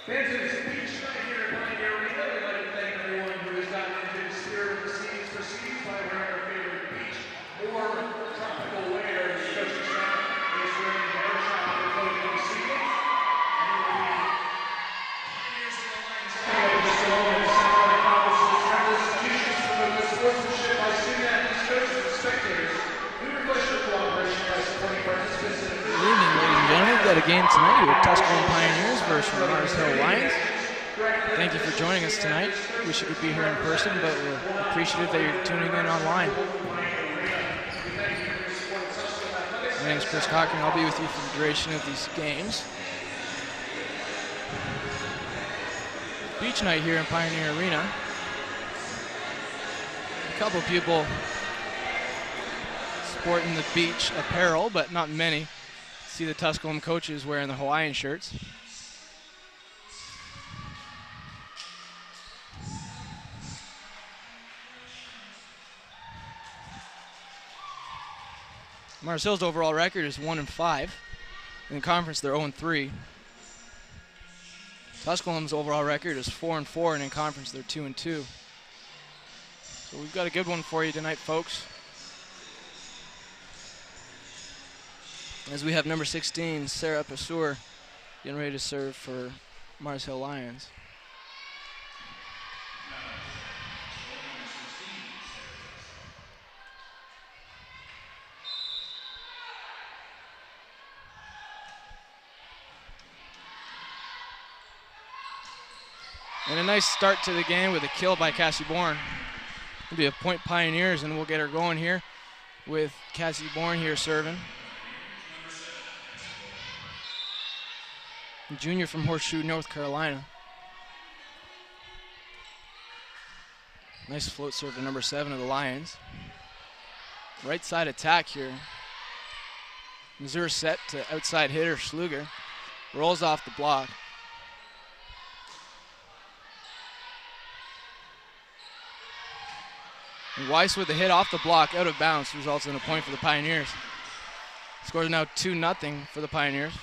Fans of the speech right here at Pioneer Arena, we'd like to thank everyone who has gotten into the spirit of the seasons proceeds by wearing our favorite beach or tropical wear. The coaching staff is wearing their tropical clothing this evening. And it will be Pioneers in the lines coming up in just a moment. The Samurai accomplishes tremendous achievements for the sportsmanship by student athletes, coaches, and spectators. We request your cooperation by supporting participants in the Good evening, ladies and gentlemen. We've got a game tonight with Tusculum Pioneers versus Mars Hill Lions. Thank you for joining us tonight. Wish you could be here in person, but we're appreciative that you're tuning in online. My name is Chris Cochran. I'll be with you for the duration of these games. Beach night here in Pioneer Arena. A couple people sporting the beach apparel, but not many. See the Tusculum coaches wearing the Hawaiian shirts. Mars Hill's overall record is 1-5. In the conference, they're 0-3. Tusculum's overall record is 4-4, and in conference, they're 2-2. So we've got a good one for you tonight, folks. As we have number 16, Sarah Passour, getting ready to serve for Mars Hill Lions. And a nice start to the game with a kill by Cassie Bourne. It'll be a point Pioneers, and we'll get her going here with Cassie Bourne here serving. Junior from Horseshoe, North Carolina. Nice float serve to number 7 of the Lions. Right side attack here. Missouri set to outside hitter Schluger. Rolls off the block. And Weiss with the hit off the block, out of bounds, results in a point for the Pioneers. Score is now 2-0 for the Pioneers.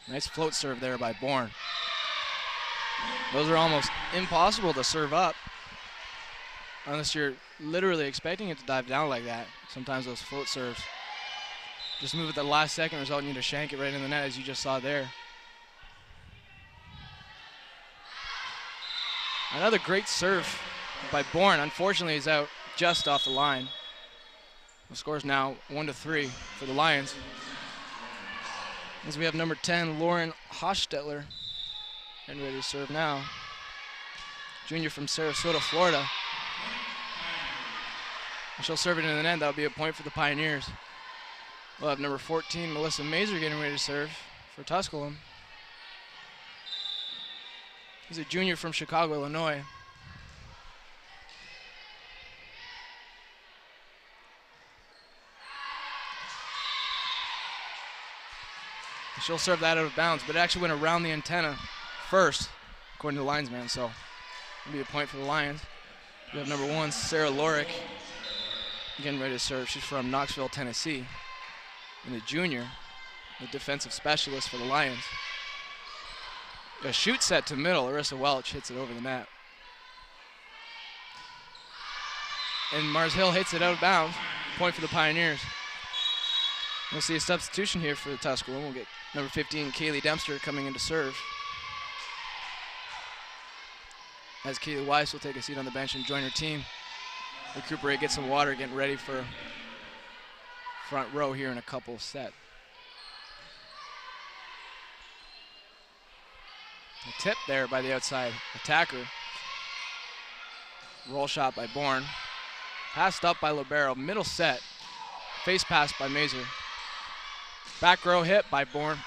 Nice float serve there by Bourne. Those are almost impossible to serve up unless you're literally expecting it to dive down like that. Sometimes those float serves just move at the last second, result in you to shank it right in the net, as you just saw there. Another great serve by Bourne. Unfortunately, he's out just off the line. The score is now 1-3 for the Lions. As we have number 10, Lauren Hochstetler, and ready to serve now. Junior from Sarasota, Florida. And she'll serve it in the net. That'll be a point for the Pioneers. We'll have number 14, Melissa Mazer, getting ready to serve for Tusculum. He's a junior from Chicago, Illinois. She'll serve that out of bounds, but it actually went around the antenna first, according to the linesman, so it'll be a point for the Lions. We have number 1, Sarah Lorick, getting ready to serve. She's from Knoxville, Tennessee, and a junior, the defensive specialist for the Lions. A shoot set to middle. Arissa Welch hits it over the net. And Mars Hill hits it out of bounds. Point for the Pioneers. We'll see a substitution here for the Tusculum. We'll get number 15, Kaylee Dempster, coming in to serve. As Kaylee Weiss will take a seat on the bench and join her team. Recuperate, get some water, getting ready for front row here in a couple set. A tip there by the outside attacker. Roll shot by Bourne. Passed up by Libero. Middle set. Face pass by Mazer. Back row hit by Bourne.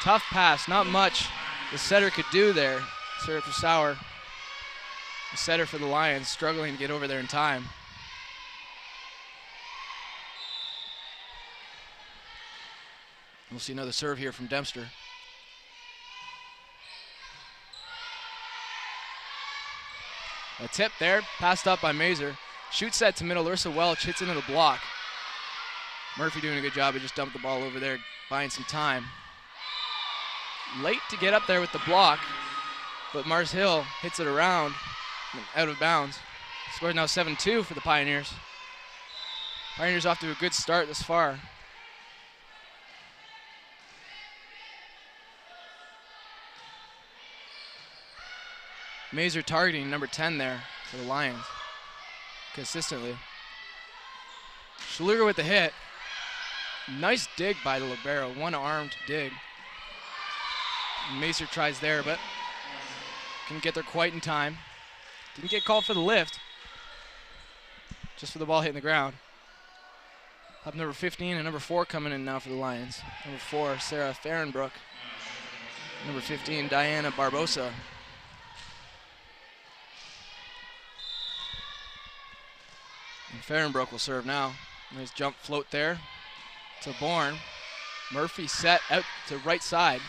Tough pass, not much the setter could do there. Sarah Sauer, the setter for the Lions, struggling to get over there in time. We'll see another serve here from Dempster. A tip there, passed up by Mazer. Shoot set to middle, Ursa Welch hits into the block. Murphy doing a good job, he just dumped the ball over there, buying some time. Late to get up there with the block, but Mars Hill hits it around, out of bounds. Score now 7-2 for the Pioneers. Pioneers off to a good start this far. Mazer targeting number 10 there for the Lions consistently. Schluger with the hit. Nice dig by the libero, one-armed dig. Mazer tries there, but couldn't get there quite in time. Didn't get called for the lift, just for the ball hitting the ground. Up number 15 and number 4 coming in now for the Lions. Number 4, Sarah Fahrenbrook. Number 15, Diana Barbosa. And Fahrenbrook will serve now. Nice jump float there to Bourne. Murphy set out to right side.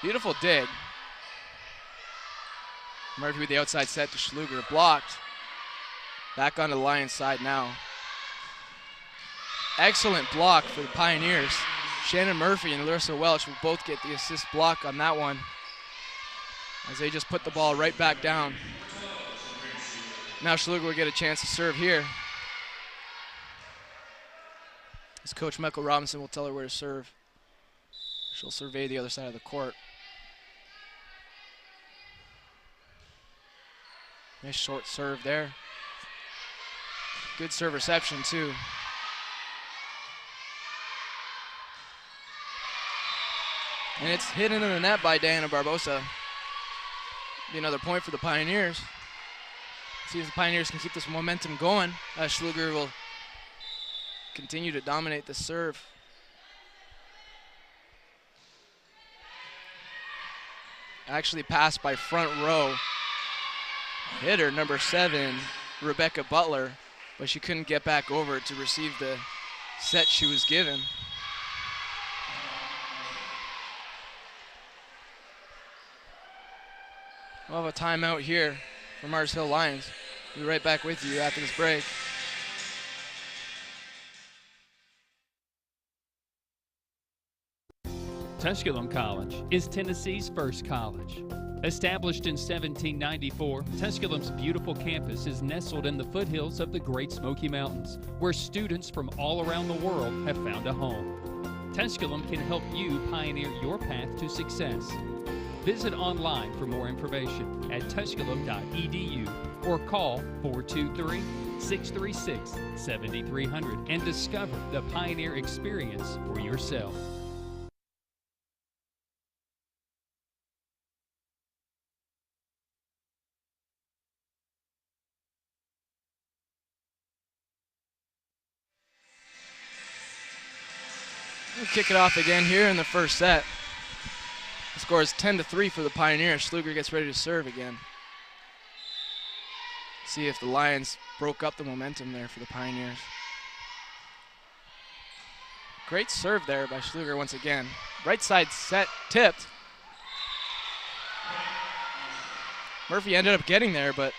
Beautiful dig. Murphy with the outside set to Schluger. Blocked. Back onto the Lions side now. Excellent block for the Pioneers. Shannon Murphy and Larissa Welch will both get the assist block on that one, as they just put the ball right back down. Now Schluger will get a chance to serve here. As Coach Michael Robinson will tell her where to serve. She'll survey the other side of the court. Nice short serve there. Good serve reception too. And it's hit into the net by Diana Barbosa. Be another point for the Pioneers. See if the Pioneers can keep this momentum going. Schluger will continue to dominate the serve. Actually passed by front row hitter number 7, Rebecca Butler. but she couldn't get back over to receive the set she was given. We'll have a timeout here for Mars Hill Lions. We'll be right back with you after this break. Tusculum College is Tennessee's first college. Established in 1794, Tusculum's beautiful campus is nestled in the foothills of the Great Smoky Mountains, where students from all around the world have found a home. Tusculum can help you pioneer your path to success. Visit online for more information at tusculum.edu or call 423-636-7300 and discover the Pioneer experience for yourself. We'll kick it off again here in the first set. The score is 10-3 for the Pioneers. Schluger gets ready to serve again. See if the Lions broke up the momentum there for the Pioneers. Great serve there by Schluger once again. Right side set tipped. Murphy ended up getting there, but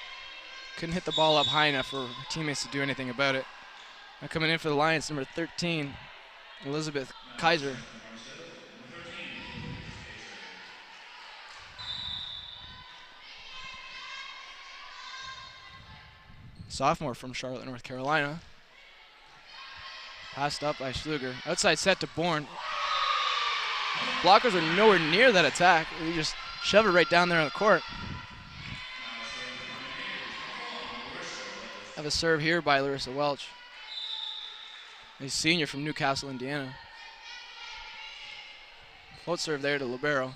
couldn't hit the ball up high enough for her teammates to do anything about it. Now coming in for the Lions, number 13, Elizabeth Kaiser. Sophomore from Charlotte, North Carolina. Passed up by Schluger. Outside set to Bourne. Blockers are nowhere near that attack. They just shove it right down there on the court. Have a serve here by Larissa Welch. A senior from Newcastle, Indiana. Float serve there to Libero.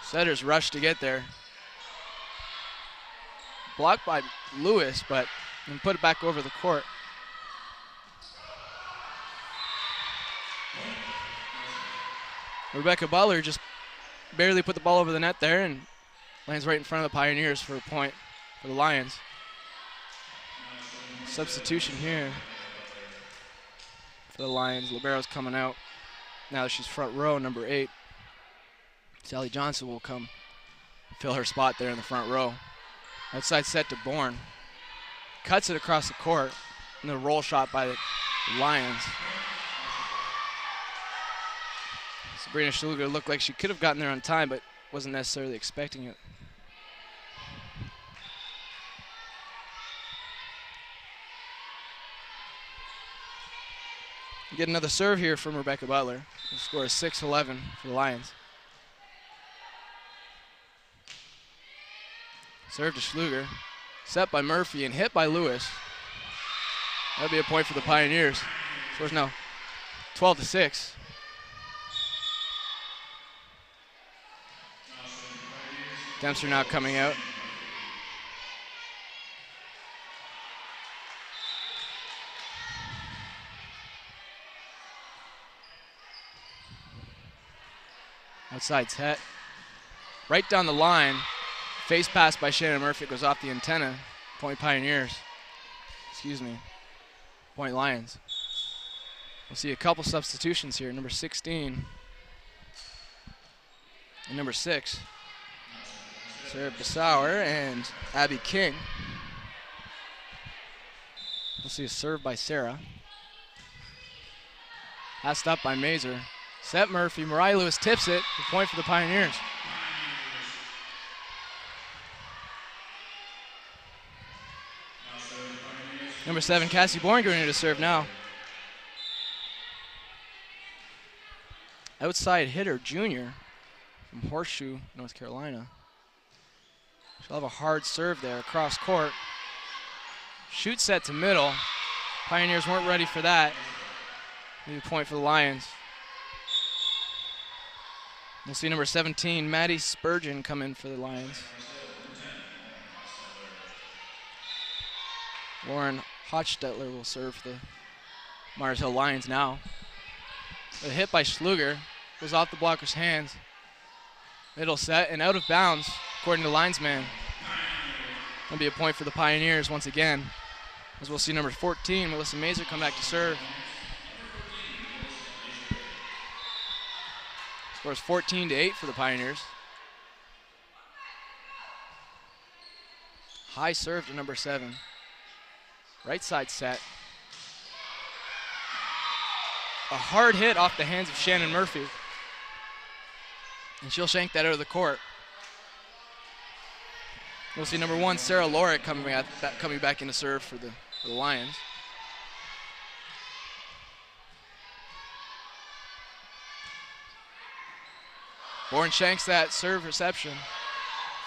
Setters rush to get there. Blocked by Lewis, but then put it back over the court. Rebecca Butler just barely put the ball over the net there and lands right in front of the Pioneers for a point for the Lions. Substitution here for the Lions. Libero's coming out. Now she's front row, number 8. Sally Johnson will come fill her spot there in the front row. Outside set to Bourne. Cuts it across the court. And the roll shot by the Lions. Sabrina Schluger looked like she could have gotten there on time, but wasn't necessarily expecting it. We get another serve here from Rebecca Butler. The score is 6-11 for the Lions. Serve to Schluger. Set by Murphy and hit by Lewis. That'll be a point for the Pioneers. Score's now 12-6. Dempster now coming out. Outside set. Right down the line. Face pass by Shannon Murphy goes off the antenna. Point Pioneers. Excuse me. Point Lions. We'll see a couple substitutions here. Number 16 and number 6. Sarah Bissauer and Abby King. We'll see a serve by Sarah. Passed up by Mazer. Set Murphy. Mariah Lewis tips it. A point for the Pioneers. Number 7, Cassie Bourne going to serve now. Outside hitter, junior from Horseshoe, North Carolina. She'll have a hard serve there across court. Shoot set to middle. Pioneers weren't ready for that. Maybe a point for the Lions. We'll see number 17, Maddie Spurgeon, come in for the Lions. Lauren Hochstetler will serve the Mars Hill Lions now. A hit by Schluger goes off the blocker's hands. Middle set and out of bounds, according to linesman. That'll be a point for the Pioneers once again. As we'll see number 14, Melissa Mazer, come back to serve. Scores 14-8 for the Pioneers. High serve to number 7. Right side set. A hard hit off the hands of Shannon Murphy. And she'll shank that out of the court. We'll see number 1, Sarah Lorick, coming back into serve for the Lions. Bourne shanks that serve reception.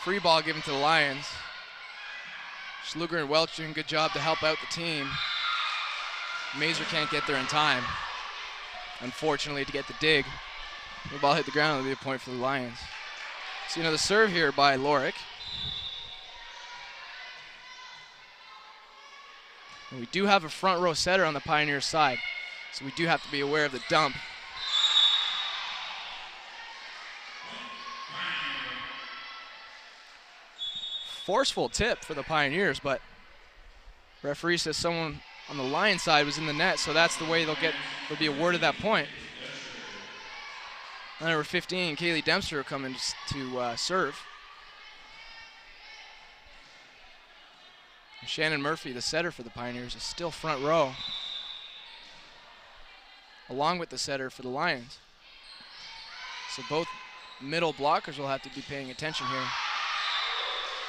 Free ball given to the Lions. Schluger and Welch doing a good job to help out the team. Mazer can't get there in time, unfortunately, to get the dig. The ball hit the ground, it'll be a point for the Lions. See another serve here by Lorick. And we do have a front row setter on the Pioneers side, so we do have to be aware of the dump. Forceful tip for the Pioneers, but referee says someone on the Lions side was in the net, so that's the way they'll be awarded that point. Number 15, Kaylee Dempster, will come in to serve. And Shannon Murphy, the setter for the Pioneers, is still front row, along with the setter for the Lions. So both middle blockers will have to be paying attention here.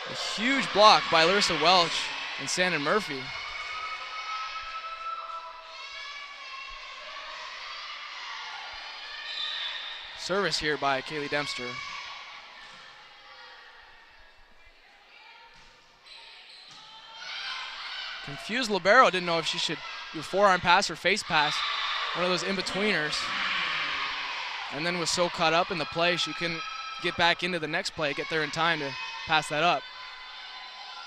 A huge block by Larissa Welch and Shannon Murphy. Service here by Kaylee Dempster. Confused libero, didn't know if she should do a forearm pass or face pass. One of those in-betweeners. And then was so caught up in the play, she couldn't get back into the next play, get there in time to pass that up.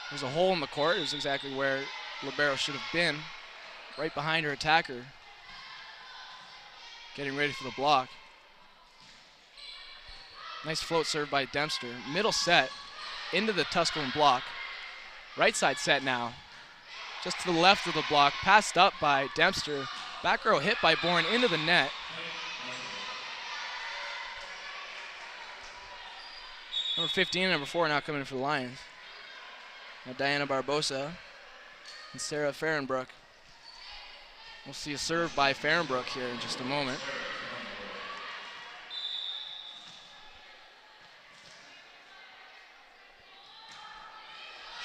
There's a hole in the court. It was exactly where libero should have been, right behind her attacker, getting ready for the block. Nice float serve by Dempster. Middle set into the Tusculum block. Right side set now. Just to the left of the block, passed up by Dempster. Back row hit by Bourne into the net. Number 15 and number 4 now coming in for the Lions. Now Diana Barbosa and Sarah Fahrenbrook. We'll see a serve by Fahrenbrook here in just a moment.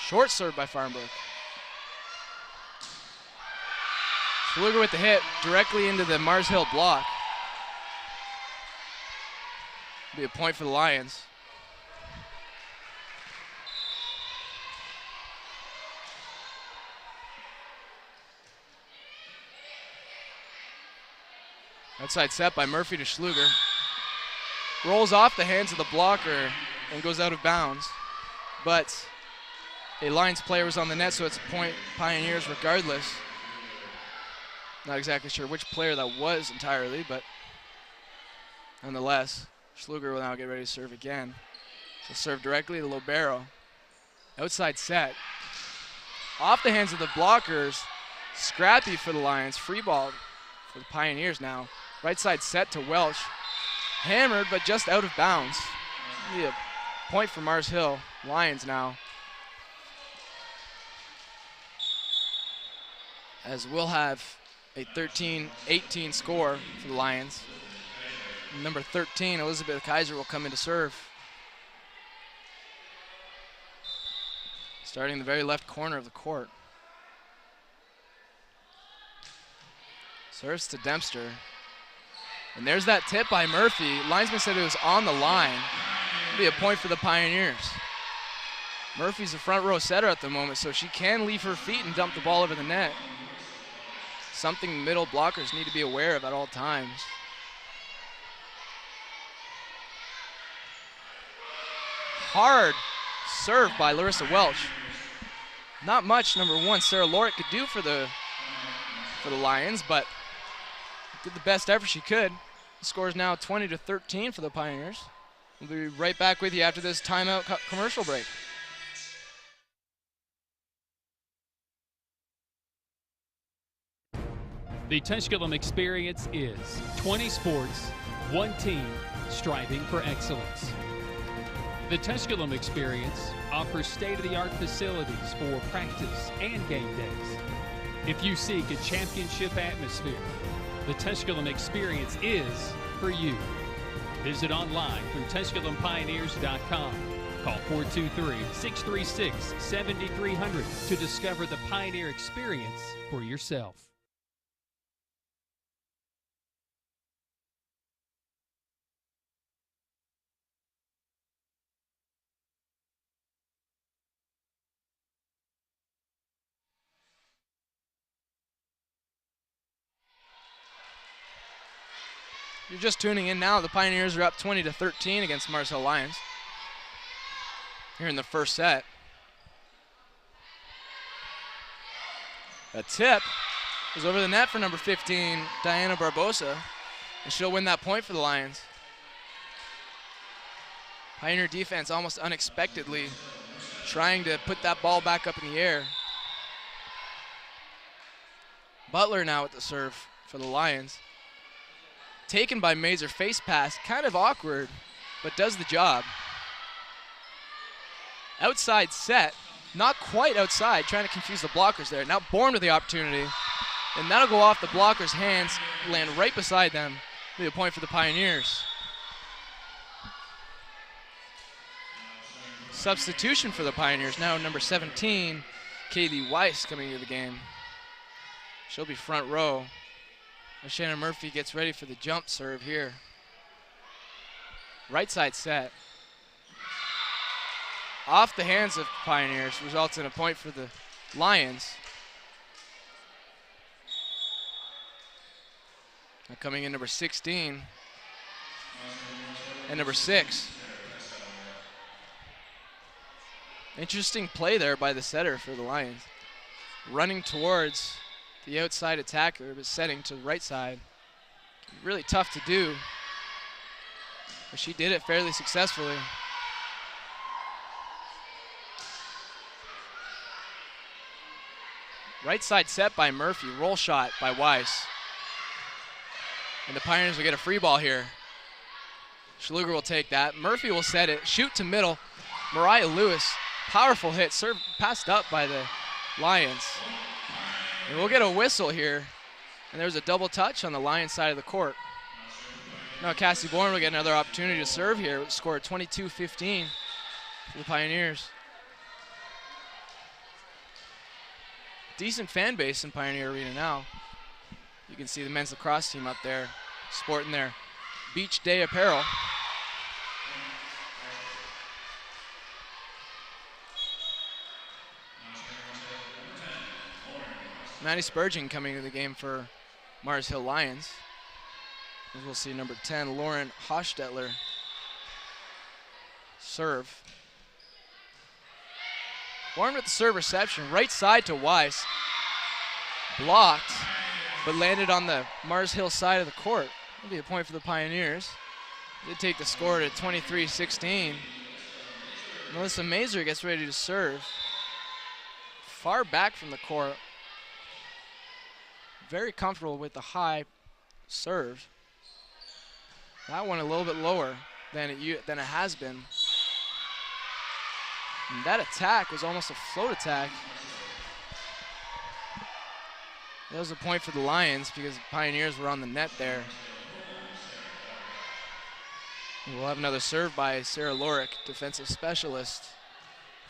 Short serve by Fahrenbrook. Schluger with the hit directly into the Mars Hill block. Be a point for the Lions. Outside set by Murphy to Schluger. Rolls off the hands of the blocker and goes out of bounds. But a Lions player was on the net, so it's a point Pioneers regardless. Not exactly sure which player that was entirely, but nonetheless, Schluger will now get ready to serve again. She'll serve directly to libero. Outside set. Off the hands of the blockers. Scrappy for the Lions. Free ball for the Pioneers now. Right side set to Welch. Hammered, but just out of bounds. Be a point for Mars Hill. Lions now. As we'll have a 13-18 score for the Lions. Number 13, Elizabeth Kaiser, will come in to serve. Starting in the very left corner of the court. Serves to Dempster. And there's that tip by Murphy. Linesman said it was on the line. It'll be a point for the Pioneers. Murphy's a front row setter at the moment, so she can leave her feet and dump the ball over the net. Something middle blockers need to be aware of at all times. Hard serve by Larissa Welch. Not much, number 1, Sarah Lorick could do for the Lions, but did the best effort she could. The score is now 20-13 for the Pioneers. We'll be right back with you after this timeout commercial break. The Tusculum experience is 20 sports, one team, striving for excellence. The Tusculum experience offers state-of-the-art facilities for practice and game days. If you seek a championship atmosphere, the Tusculum experience is for you. Visit online through TusculumPioneers.com. Call 423-636-7300 to discover the Pioneer experience for yourself. You're just tuning in now. The Pioneers are up 20-13 against Mars Hill Lions here in the first set. A tip is over the net for number 15, Diana Barbosa, and she'll win that point for the Lions. Pioneer defense almost unexpectedly trying to put that ball back up in the air. Butler now with the serve for the Lions. Taken by Mazer, face pass, kind of awkward, but does the job. Outside set, not quite outside, trying to confuse the blockers there. Now Bourne with the opportunity, and that'll go off the blockers' hands, land right beside them. Be a point for the Pioneers. Substitution for the Pioneers, now number 17, Kaylee Weiss coming into the game. She'll be front row. Shannon Murphy gets ready for the jump serve here. Right side set. Off the hands of Pioneers, results in a point for the Lions. Now coming in number 16 and number 6. Interesting play there by the setter for the Lions. Running towards the outside attacker, but setting to the right side. Really tough to do, but she did it fairly successfully. Right side set by Murphy, roll shot by Weiss. And the Pioneers will get a free ball here. Schluger will take that. Murphy will set it, shoot to middle. Mariah Lewis, powerful hit, serve passed up by the Lions. And we'll get a whistle here. And there's a double touch on the Lions side of the court. Now Cassie Bourne will get another opportunity to serve here. Score 22-15 for the Pioneers. Decent fan base in Pioneer Arena now. You can see the men's lacrosse team up there sporting their beach day apparel. Maddie Spurgeon coming to the game for Mars Hill Lions. As we'll see number 10, Lauren Hochstetler serve. Bourne with the serve reception, right side to Weiss. Blocked, but landed on the Mars Hill side of the court. That'll be a point for the Pioneers. Did take the score to 23-16. Melissa Mazer gets ready to serve. Far back from the court. Very comfortable with the high serve. That one a little bit lower than it has been. And that attack was almost a float attack. That was a point for the Lions because the Pioneers were on the net there. And we'll have another serve by Sarah Lorick, defensive specialist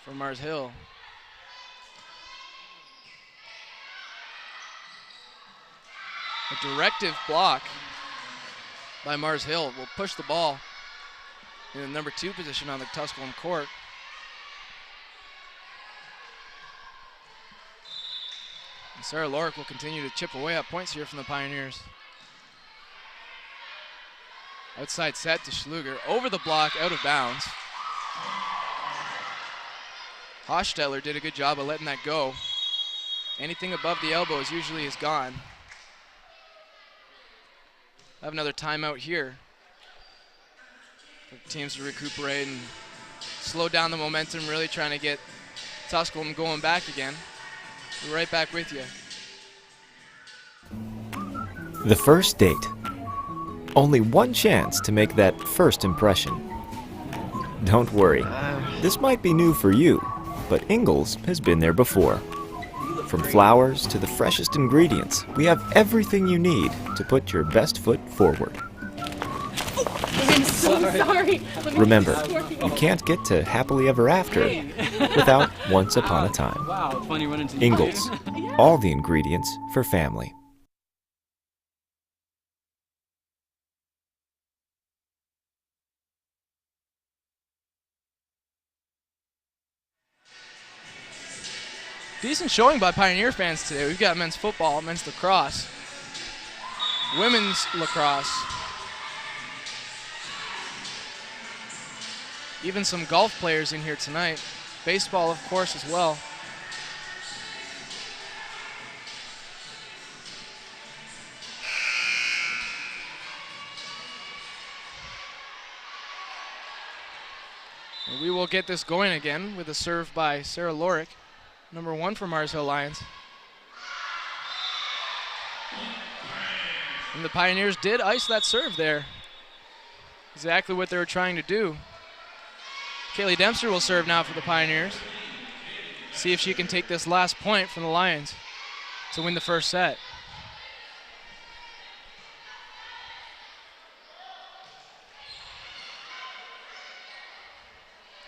for Mars Hill. A directive block by Mars Hill will push the ball in the number 2 position on the Tusculum court. And Sarah Lorick will continue to chip away at points here from the Pioneers. Outside set to Schluger, over the block, out of bounds. Hochstetler did a good job of letting that go. Anything above the elbow is usually gone. Have another timeout here for teams to recuperate and slow down the momentum, really trying to get Tusculum going back again. We're right back with you. The first date. Only one chance to make that first impression. Don't worry, this might be new for you, but Ingalls has been there before. From flowers to the freshest ingredients, we have everything you need to put your best foot forward. I'm so sorry. Remember, you can't get to happily ever after without once upon a time. Wow, it's funny running into Ingalls, all the ingredients for family. Decent showing by Pioneer fans today. We've got men's football, men's lacrosse, women's lacrosse, even some golf players in here tonight. Baseball, of course, as well. And we will get this going again with a serve by Sarah Lorick, number 1 for Mars Hill Lions. And the Pioneers did ice that serve there. Exactly what they were trying to do. Kaylee Dempster will serve now for the Pioneers. See if she can take this last point from the Lions to win the first set.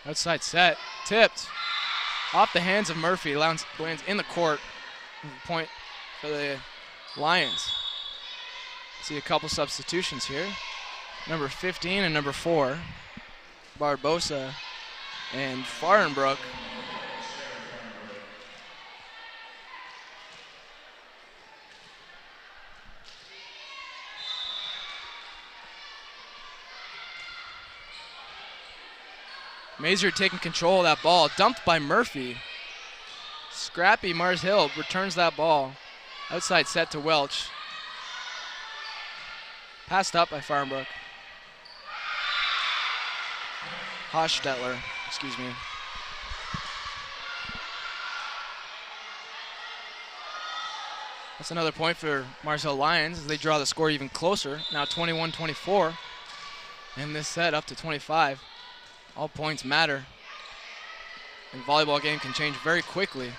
Outside set, tipped. Off the hands of Murphy, lands in the court. Point for the Lions. See a couple substitutions here. Number 15 and number 4, Barbosa and Farenbrook. Mazer taking control of that ball, dumped by Murphy. Scrappy Mars Hill returns that ball. Outside set to Welch. Passed up by Farenbrook. Hochstetler, excuse me. That's another point for Mars Hill Lions as they draw the score even closer. Now 21-24. And this set up to 25. All points matter. And volleyball game can change very quickly.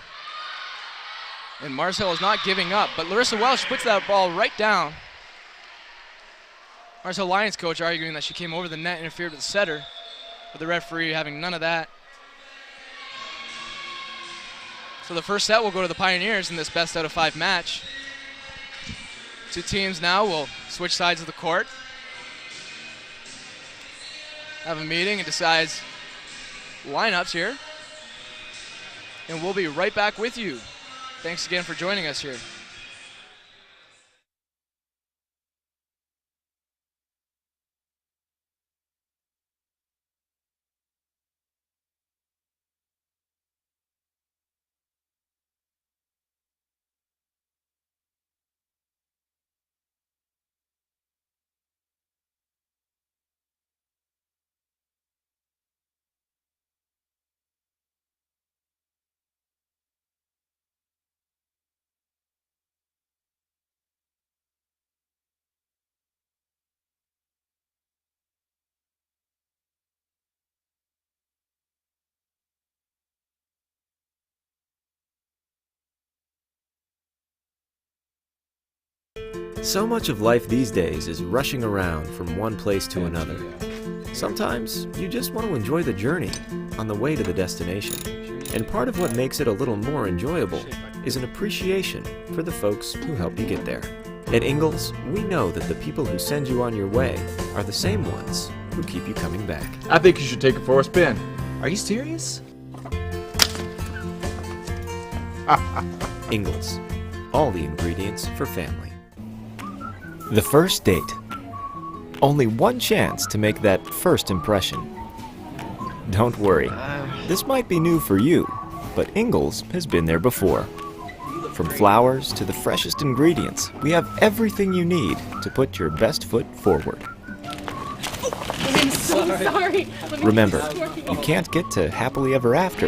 And Mars Hill is not giving up, but Larissa Welch puts that ball right down. Mars Hill Lions coach arguing that she came over the net and interfered with the setter, but the referee having none of that. So the first set will go to the Pioneers in this best out of 5 match. Two teams now will switch sides of the court, have a meeting and decides lineups here. And we'll be right back with you. Thanks again for joining us here. So much of life these days is rushing around from one place to another. Sometimes you just want to enjoy the journey on the way to the destination. And part of what makes it a little more enjoyable is an appreciation for the folks who help you get there. At Ingalls, we know that the people who send you on your way are the same ones who keep you coming back. I think you should take it for a spin. Are you serious? Ingalls, all the ingredients for family. The first date. Only one chance to make that first impression. Don't worry, this might be new for you, but Ingalls has been there before. From flowers to the freshest ingredients, we have everything you need to put your best foot forward. I'm so sorry. Remember, you can't get to happily ever after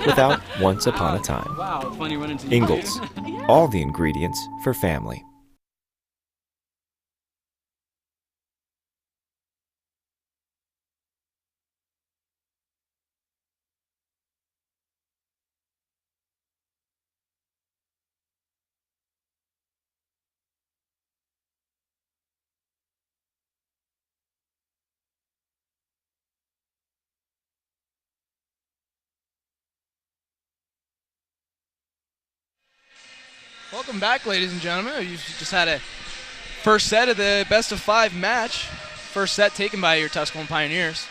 without once upon a time. Wow, it's funny running into Ingalls, all the ingredients for family. Welcome back, ladies and gentlemen. You just had a first set of the best of 5 match. First set taken by your Tusculum Pioneers.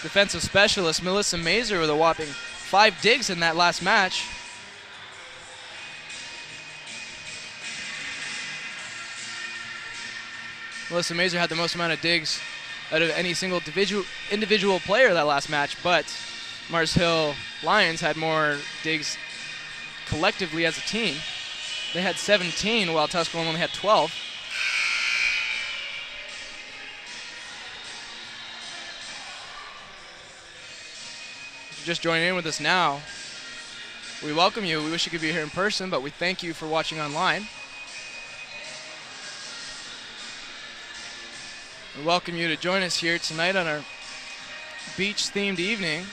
Defensive specialist Melissa Mazer with a whopping 5 digs in that last match. Melissa Mazer had the most amount of digs out of any single individual player that last match, but Mars Hill Lions had more digs collectively as a team. They had 17 while Tusculum only had 12. If you're just joining in with us now, we welcome you. We wish you could be here in person, but we thank you for watching online. We welcome you to join us here tonight on our beach-themed evening.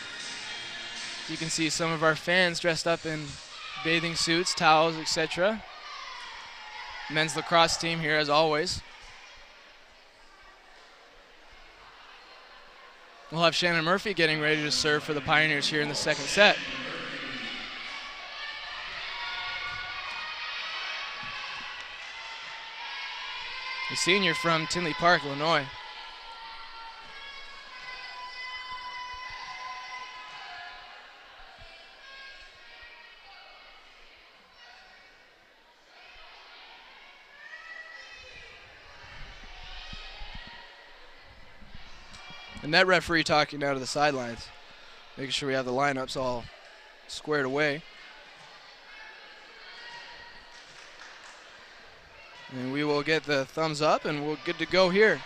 You can see some of our fans dressed up in bathing suits, towels, etc. Men's lacrosse team here as always. We'll have Shannon Murphy getting ready to serve for the Pioneers here in the second set. A senior from Tinley Park, Illinois. The net referee talking out of the sidelines, making sure we have the lineups all squared away. And we will get the thumbs up, and we're good to go here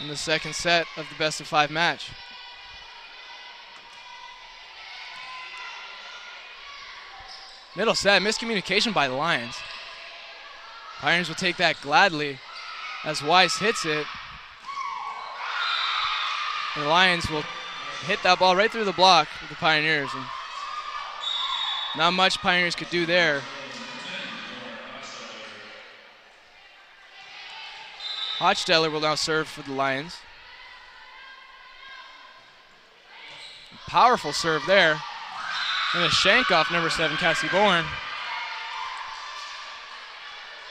in the second set of the best of 5 match. Middle set, miscommunication by the Lions. Pioneers will take that gladly as Weiss hits it. And the Lions will hit that ball right through the block with the Pioneers. And not much Pioneers could do there. Hochsteller will now serve for the Lions. Powerful serve there. And a shank off number 7, Cassie Bourne.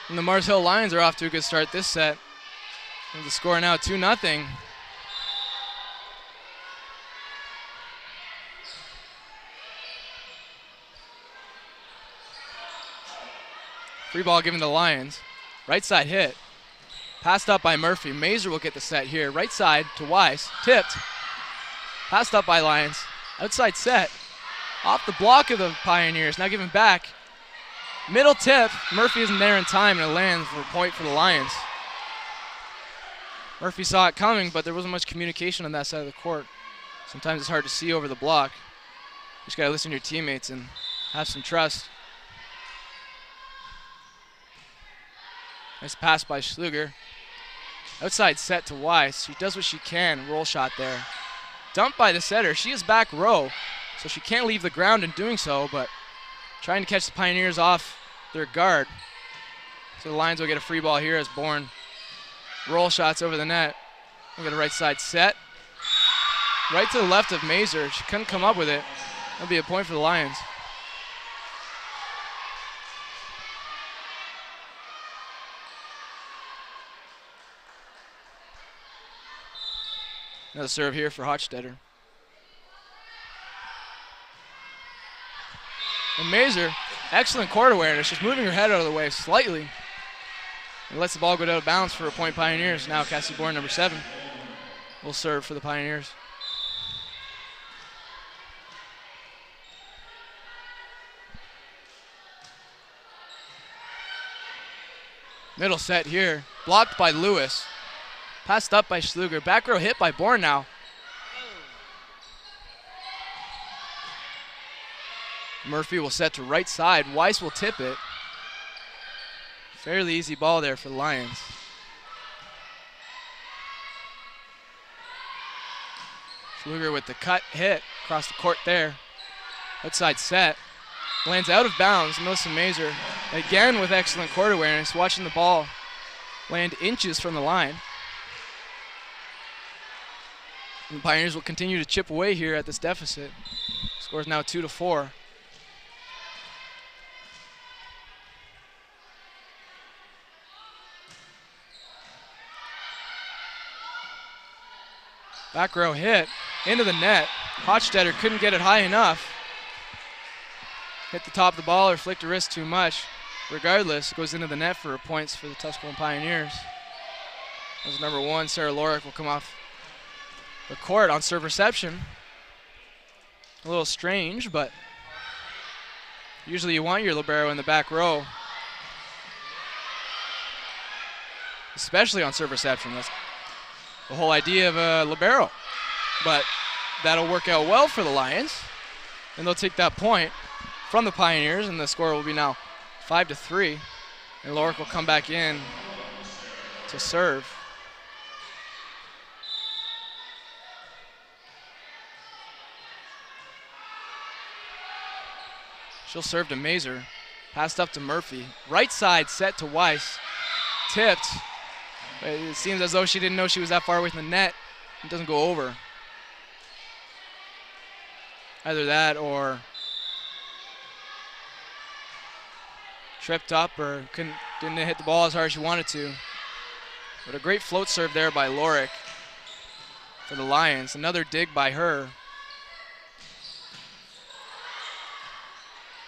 And the Mars Hill Lions are off to a good start this set. And the score now 2-0. Free ball given to the Lions. Right side hit. Passed up by Murphy. Mazer will get the set here. Right side to Weiss. Tipped. Passed up by Lions. Outside set. Off the block of the Pioneers. Now given back. Middle tip. Murphy isn't there in time, and it lands for a point for the Lions. Murphy saw it coming, but there wasn't much communication on that side of the court. Sometimes it's hard to see over the block. You just got to listen to your teammates and have some trust. Nice pass by Schluger. Outside set to Weiss. She does what she can. Roll shot there. Dumped by the setter. She is back row, so she can't leave the ground in doing so, but trying to catch the Pioneers off their guard. So the Lions will get a free ball here as Bourne roll shots over the net. We'll get a right side set. Right to the left of Mazer. She couldn't come up with it. That'll be a point for the Lions. Another serve here for Hochstetter. And Mazer, excellent court awareness, just moving her head out of the way slightly. And lets the ball go out of bounds for a point Pioneers. Now Cassie Bourne, number 7, will serve for the Pioneers. Middle set here, blocked by Lewis. Passed up by Schluger. Back row hit by Bourne now. Murphy will set to right side. Weiss will tip it. Fairly easy ball there for the Lions. Schluger with the cut hit across the court there. Outside set. Lands out of bounds. Melissa Mazer again with excellent court awareness, watching the ball land inches from the line. And the Pioneers will continue to chip away here at this deficit. Score is now 2-4. Back row hit into the net. Hochstetter couldn't get it high enough. Hit the top of the ball or flicked her wrist too much. Regardless, it goes into the net for points for the Tusculum Pioneers. As number 1, Sarah Lorick will come off the court on serve reception. A little strange, but usually you want your libero in the back row, especially on serve reception. That's the whole idea of a libero. But that'll work out well for the Lions, and they'll take that point from the Pioneers, and the score will be now 5-3, and Lorick will come back in to serve. She'll serve to Mazer. Passed up to Murphy. Right side set to Weiss. Tipped. It seems as though she didn't know she was that far away from the net. It doesn't go over. Either that or tripped up or didn't hit the ball as hard as she wanted to. But a great float serve there by Lorick for the Lions. Another dig by her.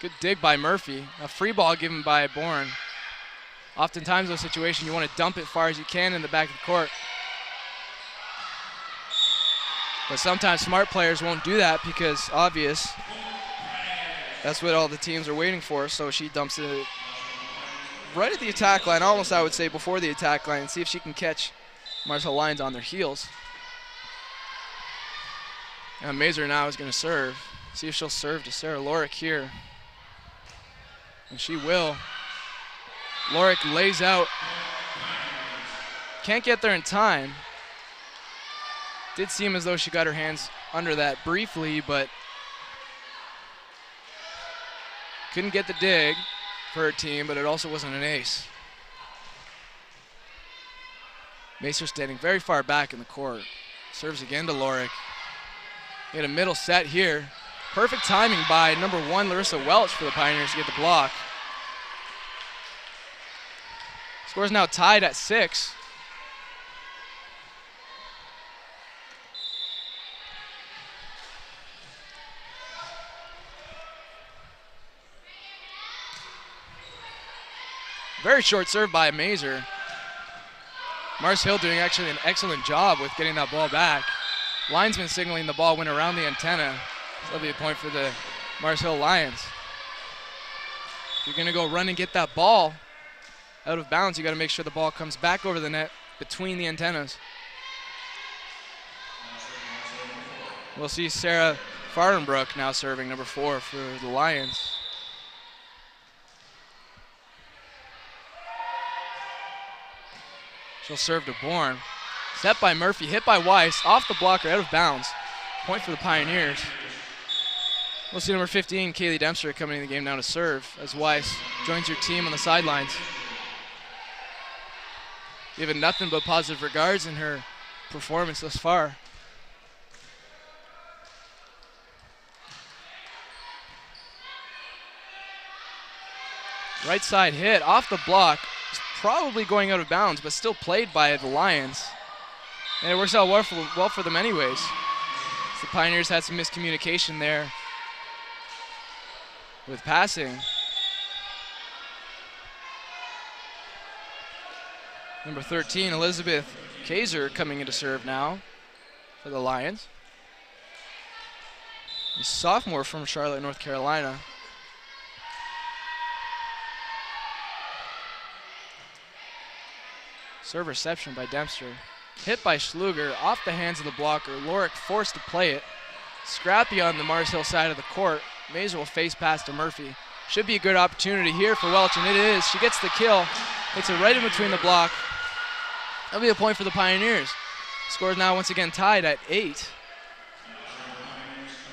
Good dig by Murphy. A free ball given by Bourne. Oftentimes those situations you want to dump it far as you can in the back of the court. But sometimes smart players won't do that because obvious. That's what all the teams are waiting for, so she dumps it right at the attack line, almost I would say before the attack line, and see if she can catch Marshall Lions on their heels. And Mazer now is going to serve. See if she'll serve to Sarah Lorick here. And she will. Lorick lays out. Can't get there in time. Did seem as though she got her hands under that briefly, but couldn't get the dig for her team, but it also wasn't an ace. Macer standing very far back in the court. Serves again to Lorick. Get a middle set here. Perfect timing by number 1, Larissa Welch, for the Pioneers to get the block. Score's now tied at 6. Very short serve by Mazer. Mars Hill doing actually an excellent job with getting that ball back. Linesman signaling the ball went around the antenna. So that'll be a point for the Mars Hill Lions. If you're going to go run and get that ball out of bounds, you got to make sure the ball comes back over the net between the antennas. We'll see Sarah Fardenbrook now serving, number 4 for the Lions. She'll serve to Bourne. Set by Murphy, hit by Weiss, off the blocker, out of bounds. Point for the Pioneers. We'll see number 15, Kaylee Dempster, coming in the game now to serve as Weiss joins her team on the sidelines. Given nothing but positive regards in her performance thus far. Right side hit off the block. It's probably going out of bounds, but still played by the Lions. And it works out well for them anyways. The Pioneers had some miscommunication there with passing. Number 13, Elizabeth Kaiser, coming in to serve now for the Lions. A sophomore from Charlotte, North Carolina. Serve reception by Dempster. Hit by Schluger, off the hands of the blocker. Lorick forced to play it. Scrappy on the Mars Hill side of the court. Mazer will face pass to Murphy. Should be a good opportunity here for Welch, and it is. She gets the kill. Hits it right in between the block. That'll be a point for the Pioneers. Score is now once again tied at 8.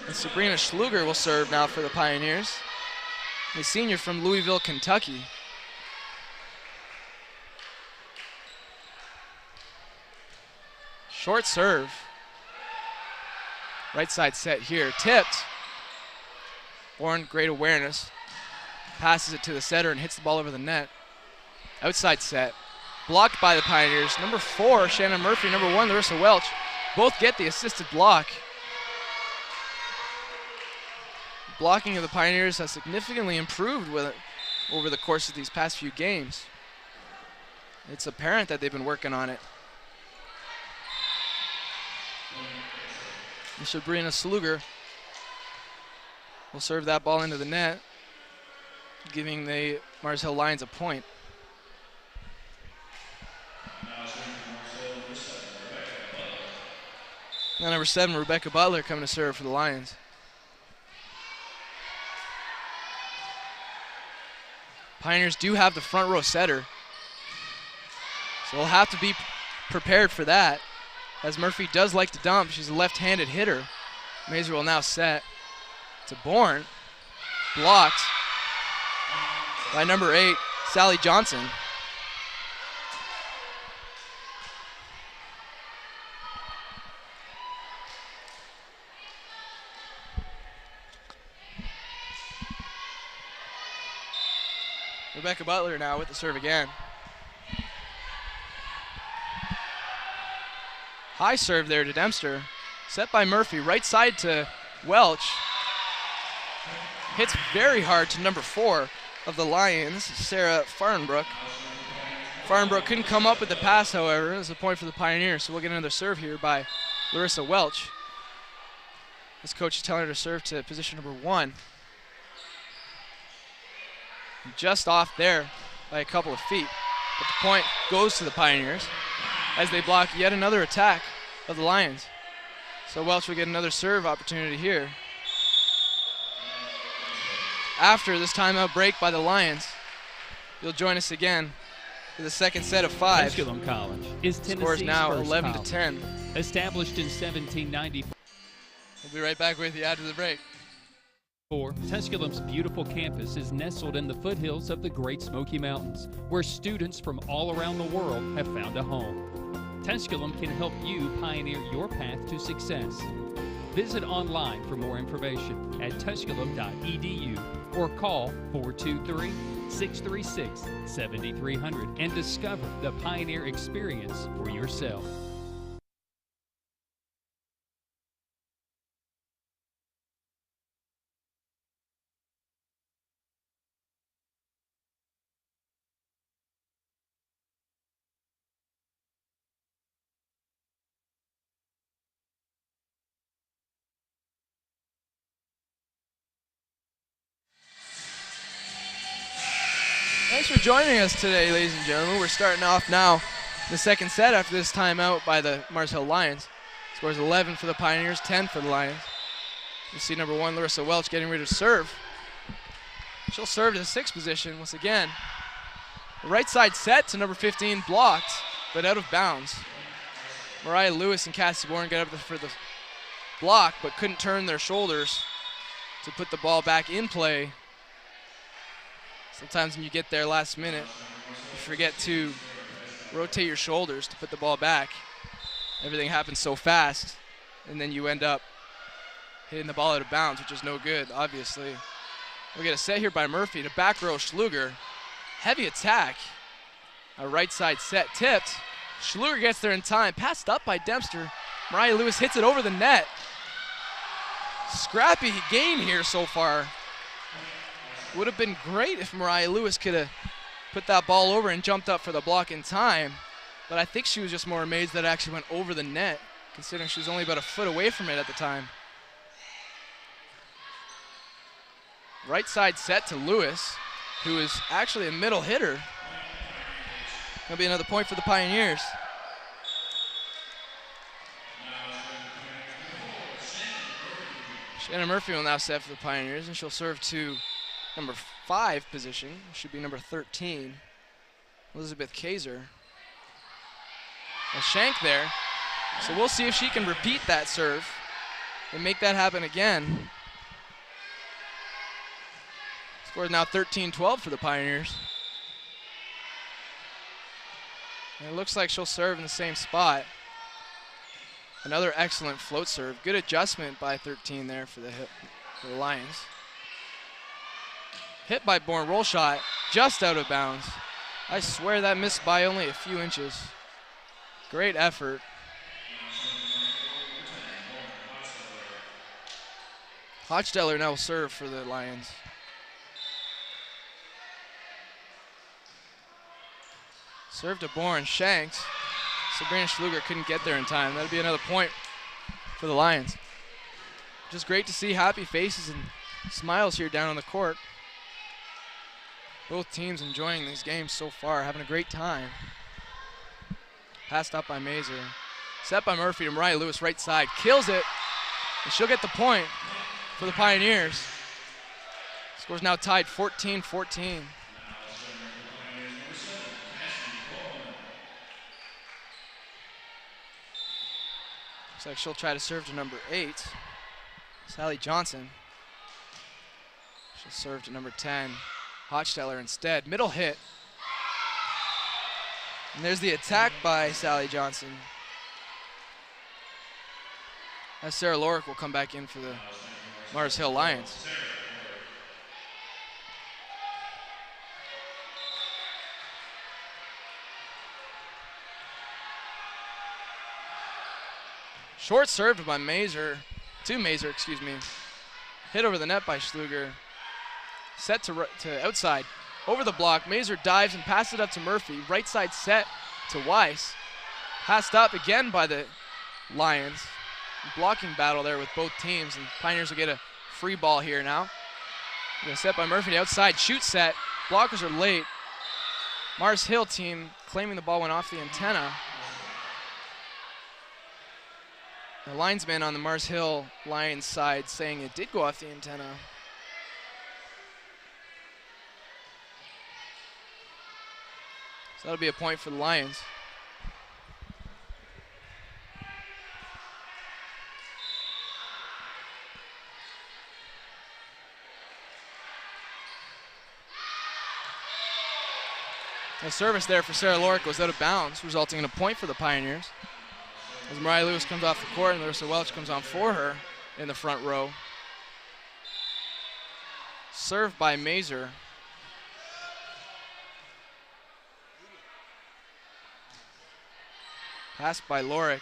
And Sabrina Schluger will serve now for the Pioneers. A senior from Louisville, Kentucky. Short serve. Right side set here. Tipped. Bourne, great awareness. Passes it to the setter and hits the ball over the net. Outside set. Blocked by the Pioneers. Number 4, Shannon Murphy. Number 1, Larissa Welch. both get the assisted block. Blocking of the Pioneers has significantly improved over the course of these past few games. It's apparent that they've been working on it. And Sabrina Sluger will serve that ball into the net, giving the Mars Hill Lions a point. Now number 7, Rebecca Butler, coming to serve for the Lions. Pioneers do have the front row setter, so they'll have to be prepared for that, as Murphy does like to dump. She's a left-handed hitter. Mazer will now set to Bourne. Blocked by number 8, Sally Johnson. Rebecca Butler now with the serve again. High serve there to Dempster. Set by Murphy, right side to Welch. Hits very hard to number 4 of the Lions, Sarah Farnbrook. Farnbrook couldn't come up with the pass, however. It was a point for the Pioneers, so we'll get another serve here by Larissa Welch. This coach is telling her to serve to position number 1. Just off there by a couple of feet. But the point goes to the Pioneers as they block yet another attack of the Lions. So Welch will get another serve opportunity here. After this timeout break by the Lions, you'll join us again for the second set of 5. Tusculum College is Tennessee's Scores now first 11 college. to 10. Established in 1794. We'll be right back with you after the break. Tusculum's beautiful campus is nestled in the foothills of the Great Smoky Mountains, where students from all around the world have found a home. Tusculum can help you pioneer your path to success. Visit online for more information at tusculum.edu or call 423-636-7300 and discover the Pioneer experience for yourself. Thanks for joining us today, ladies and gentlemen. We're starting off now the second set after this timeout by the Mars Hill Lions. Scores 11 for the Pioneers, 10 for the Lions. You see number 1, Larissa Welch, getting ready to serve. She'll serve to the 6th position once again. The right side set to number 15, blocked, but out of bounds. Mariah Lewis and Cassie Bourne get up for the block, but couldn't turn their shoulders to put the ball back in play. Sometimes when you get there last minute, you forget to rotate your shoulders to put the ball back. Everything happens so fast, and then you end up hitting the ball out of bounds, which is no good, obviously. We'll get a set here by Murphy to back row Schluger. Heavy attack. A right side set tipped. Schluger gets there in time, passed up by Dempster. Mariah Lewis hits it over the net. Scrappy game here so far. Would have been great if Mariah Lewis could have put that ball over and jumped up for the block in time, but I think she was just more amazed that it actually went over the net, considering she was only about a foot away from it at the time. Right side set to Lewis, who is actually a middle hitter. That'll be another point for the Pioneers. Shannon Murphy will now set for the Pioneers, and she'll serve to number 5 position. Should be number 13, Elizabeth Kaiser. A shank there. So we'll see if she can repeat that serve and make that happen again. Score is now 13-12 for the Pioneers. And it looks like she'll serve in the same spot. Another excellent float serve. Good adjustment by 13 there for the Lions. Hit by Bourne, roll shot, just out of bounds. I swear that missed by only a few inches. Great effort. Hochsteller now will serve for the Lions. Serve to Bourne, shanked. Sabrina Schluger couldn't get there in time. That'll be another point for the Lions. Just great to see happy faces and smiles here down on the court. Both teams enjoying these games so far, having a great time. Passed up by Mazer. Set by Murphy to Mariah Lewis, right side. Kills it, and she'll get the point for the Pioneers. Score's now tied 14-14. Looks like she'll try to serve to number 8, Sally Johnson. She'll serve to number 10, Hochsteller instead. Middle hit. And there's the attack by Sally Johnson. As Sarah Lorick will come back in for the Mars Hill Lions. Short served by Mazer, excuse me. Hit over the net by Schluger. Set to outside, over the block. Mazer dives and passes it up to Murphy. Right side set to Weiss. Passed up again by the Lions. Blocking battle there with both teams, and Pioneers will get a free ball here now. Set by Murphy, the outside, shoot set. Blockers are late. Mars Hill team claiming the ball went off the antenna. The linesman on the Mars Hill Lions side saying it did go off the antenna. So that'll be a point for the Lions. The service there for Sarah Lorick was out of bounds, resulting in a point for the Pioneers. As Mariah Lewis comes off the court and Larissa Welch comes on for her in the front row. Served by Mazer. Passed by Lorick.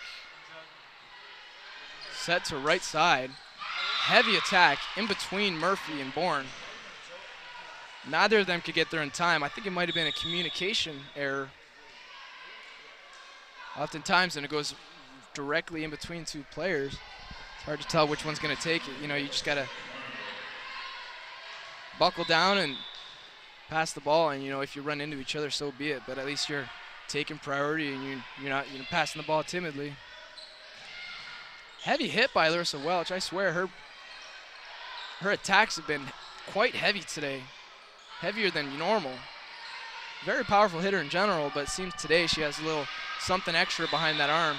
Set to right side. Heavy attack in between Murphy and Bourne. Neither of them could get there in time. I think it might have been a communication error. Oftentimes, and it goes directly in between two players. It's hard to tell which one's going to take it. You know, you just got to buckle down and pass the ball. And, you know, if you run into each other, so be it. But at least you're taking priority and you're not passing the ball timidly. Heavy hit by Larissa Welch. I swear her attacks have been quite heavy today. Heavier than normal. Very powerful hitter in general, but it seems today she has a little something extra behind that arm.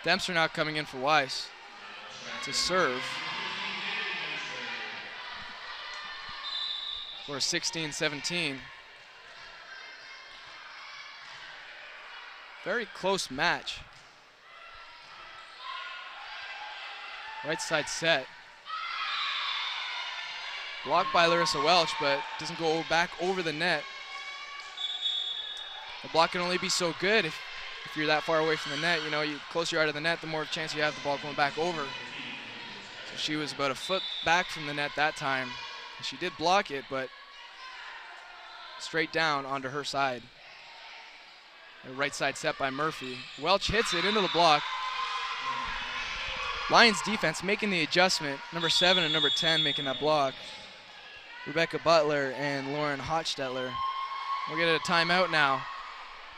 Dempster now coming in for Weiss to serve for 16-17. Very close match. Right side set. Blocked by Larissa Welch, but doesn't go back over the net. The block can only be so good if you're that far away from the net. You know, the closer you are to the net, the more chance you have the ball going back over. So she was about a foot back from the net that time. She did block it, but straight down onto her side. The right side set by Murphy. Welch hits it into the block. Lions defense making the adjustment. Number 7 and number 10 making that block. Rebecca Butler and Lauren Hochstetler. We'll get a timeout now.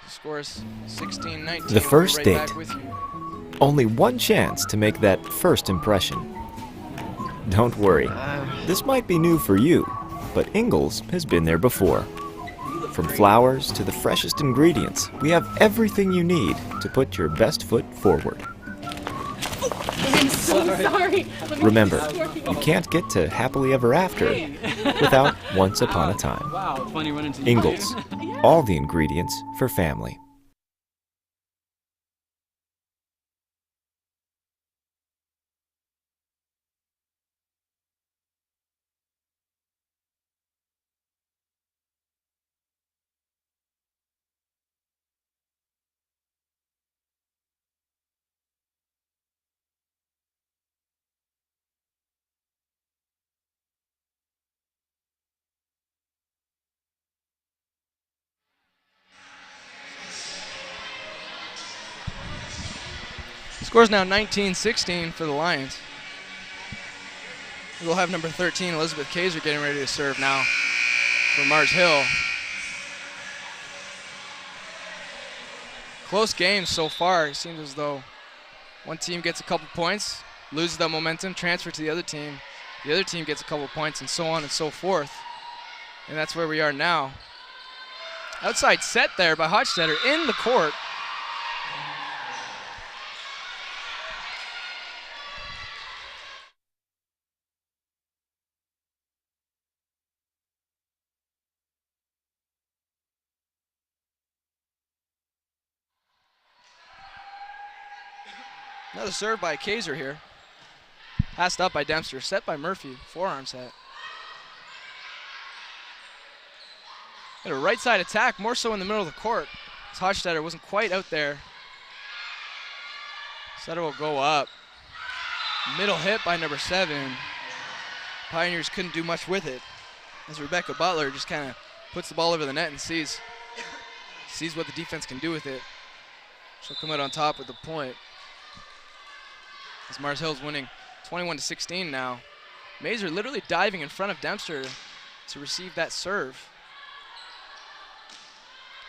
The score is 16-19. The first we'll be right date. back with you. Only one chance to make that first impression. Don't worry, this might be new for you, but Ingalls has been there before. From flowers to the freshest ingredients, we have everything you need to put your best foot forward. I'm so sorry. Remember, you can't get to happily ever after without once upon a time. Wow, funny running into you. Ingalls, all the ingredients for family. Score's now 19-16 for the Lions. We'll have number 13, Elizabeth Kaiser, getting ready to serve now for Mars Hill. Close games so far. It seems as though one team gets a couple points, loses that momentum, transfer to the other team gets a couple points, and so on and so forth. And that's where we are now. Outside set there by Hochstetter in the court. Another serve by Kaiser here. Passed up by Dempster, set by Murphy, forearm set. Got a right side attack, more so in the middle of the court. As Hochstetter wasn't quite out there. Setter will go up. Middle hit by number 7. Pioneers couldn't do much with it, as Rebecca Butler just kind of puts the ball over the net and sees what the defense can do with it. She'll come out on top with the point. As Mars Hill's winning 21-16 now. Mazer literally diving in front of Dempster to receive that serve.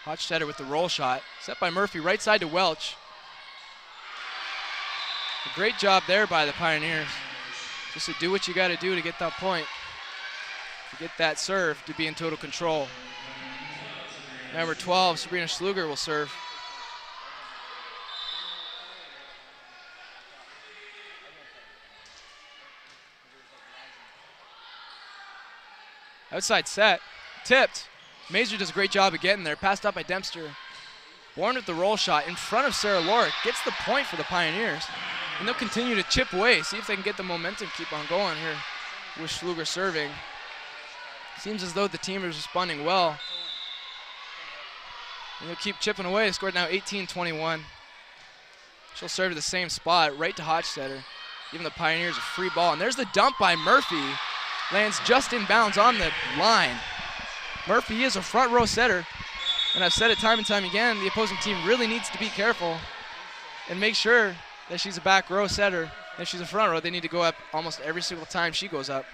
Hochstetter with the roll shot, set by Murphy, right side to Welch. A great job there by the Pioneers. Just to do what you got to do to get that point, to get that serve, to be in total control. Number 12, Sabrina Schluger will serve. Outside set, tipped. Mazer does a great job of getting there, passed up by Dempster. Bourne with the roll shot in front of Sarah Lorick, gets the point for the Pioneers. And they'll continue to chip away, see if they can get the momentum, keep on going here with Schluger serving. Seems as though the team is responding well. And they'll keep chipping away. They scored now 18-21. She'll serve to the same spot, right to Hochstetter, giving the Pioneers a free ball. And there's the dump by Murphy. Lands just in bounds on the line. Murphy is a front row setter, and I've said it time and time again, the opposing team really needs to be careful and make sure that she's a back row setter. If she's a front row, they need to go up almost every single time she goes up.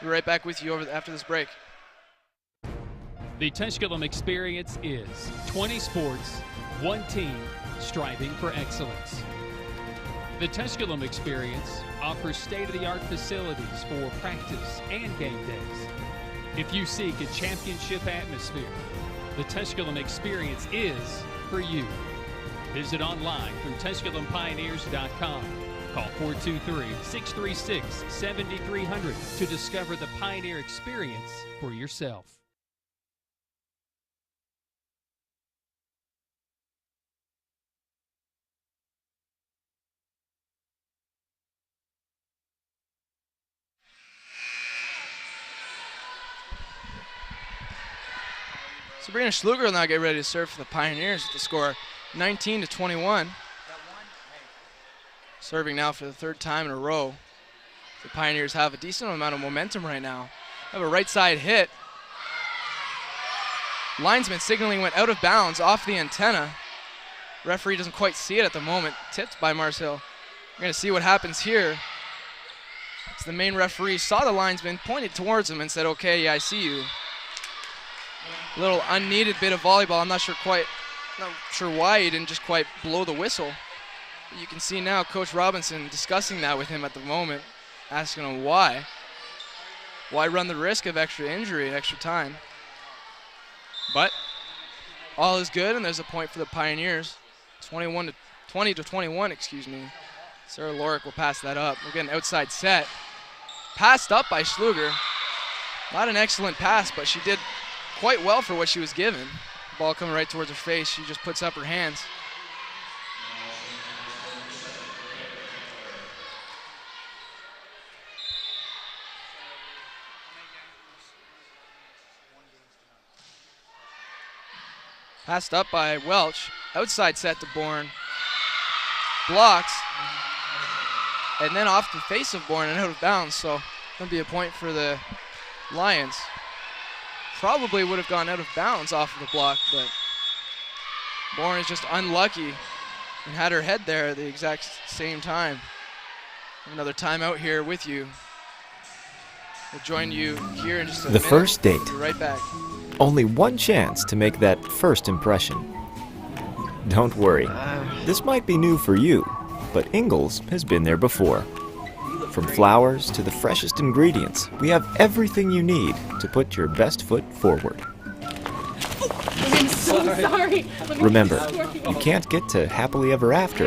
We'll be right back with you after this break. The Tusculum experience is 20 sports, one team, striving for excellence. The Tusculum experience offers state-of-the-art facilities for practice and game days. If you seek a championship atmosphere, the Tusculum experience is for you. Visit online through TusculumPioneers.com. Call 423-636-7300 to discover the Pioneer experience for yourself. Sabrina Schluger will now get ready to serve for the Pioneers with the score 19-21. Serving now for the third time in a row. The Pioneers have a decent amount of momentum right now. Have a right side hit. Linesman signaling went out of bounds off the antenna. Referee doesn't quite see it at the moment. Tipped by Mars Hill. We're going to see what happens here. So the main referee saw the linesman, pointed towards him and said, okay, yeah, I see you. A little unneeded bit of volleyball. I'm not sure why he didn't just quite blow the whistle. But you can see now Coach Robinson discussing that with him at the moment, asking him why. Why run the risk of extra injury and extra time? But all is good, and there's a point for the Pioneers. 20-21, excuse me. Sarah Lorick will pass that up. We'll get an outside set. Passed up by Schluger. Not an excellent pass, but she did quite well for what she was given. Ball coming right towards her face. She just puts up her hands. Passed up by Welch. Outside set to Bourne. Blocks. And then off the face of Bourne and out of bounds. So going to be a point for the Lions. Probably would have gone out of bounds off of the block, but Bourne is just unlucky and had her head there at the exact same time. Another timeout here with you. We'll join you here in just a minute. The first date. We'll be right back. Only one chance to make that first impression. Don't worry, this might be new for you, but Ingles has been there before. From flowers to the freshest ingredients, we have everything you need to put your best foot forward. I'm so sorry. Remember, you can't get to happily ever after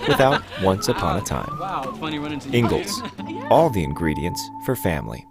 without once upon a time. Wow, it's funny running into you. Ingles, all the ingredients for family.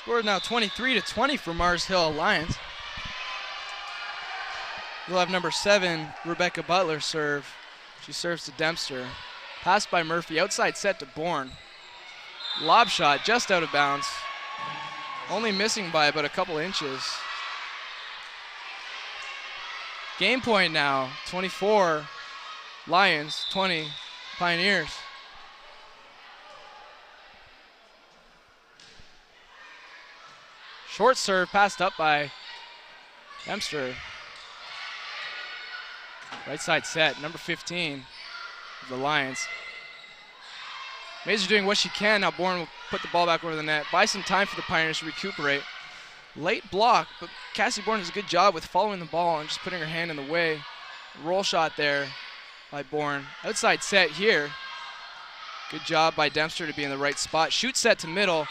Score now 23-20 for Mars Hill Alliance. We'll have number 7, Rebecca Butler, serve. She serves to Dempster. Passed by Murphy, outside set to Bourne. Lob shot just out of bounds. Only missing by about a couple inches. Game point now, 24 Lions, 20 Pioneers. Short serve passed up by Dempster. Right side set, number 15 of the Lions. Mazur doing what she can. Now Bourne will put the ball back over the net. Buy some time for the Pioneers to recuperate. Late block, but Cassie Bourne does a good job with following the ball and just putting her hand in the way. Roll shot there by Bourne. Outside set here. Good job by Dempster to be in the right spot. Shoot set to middle.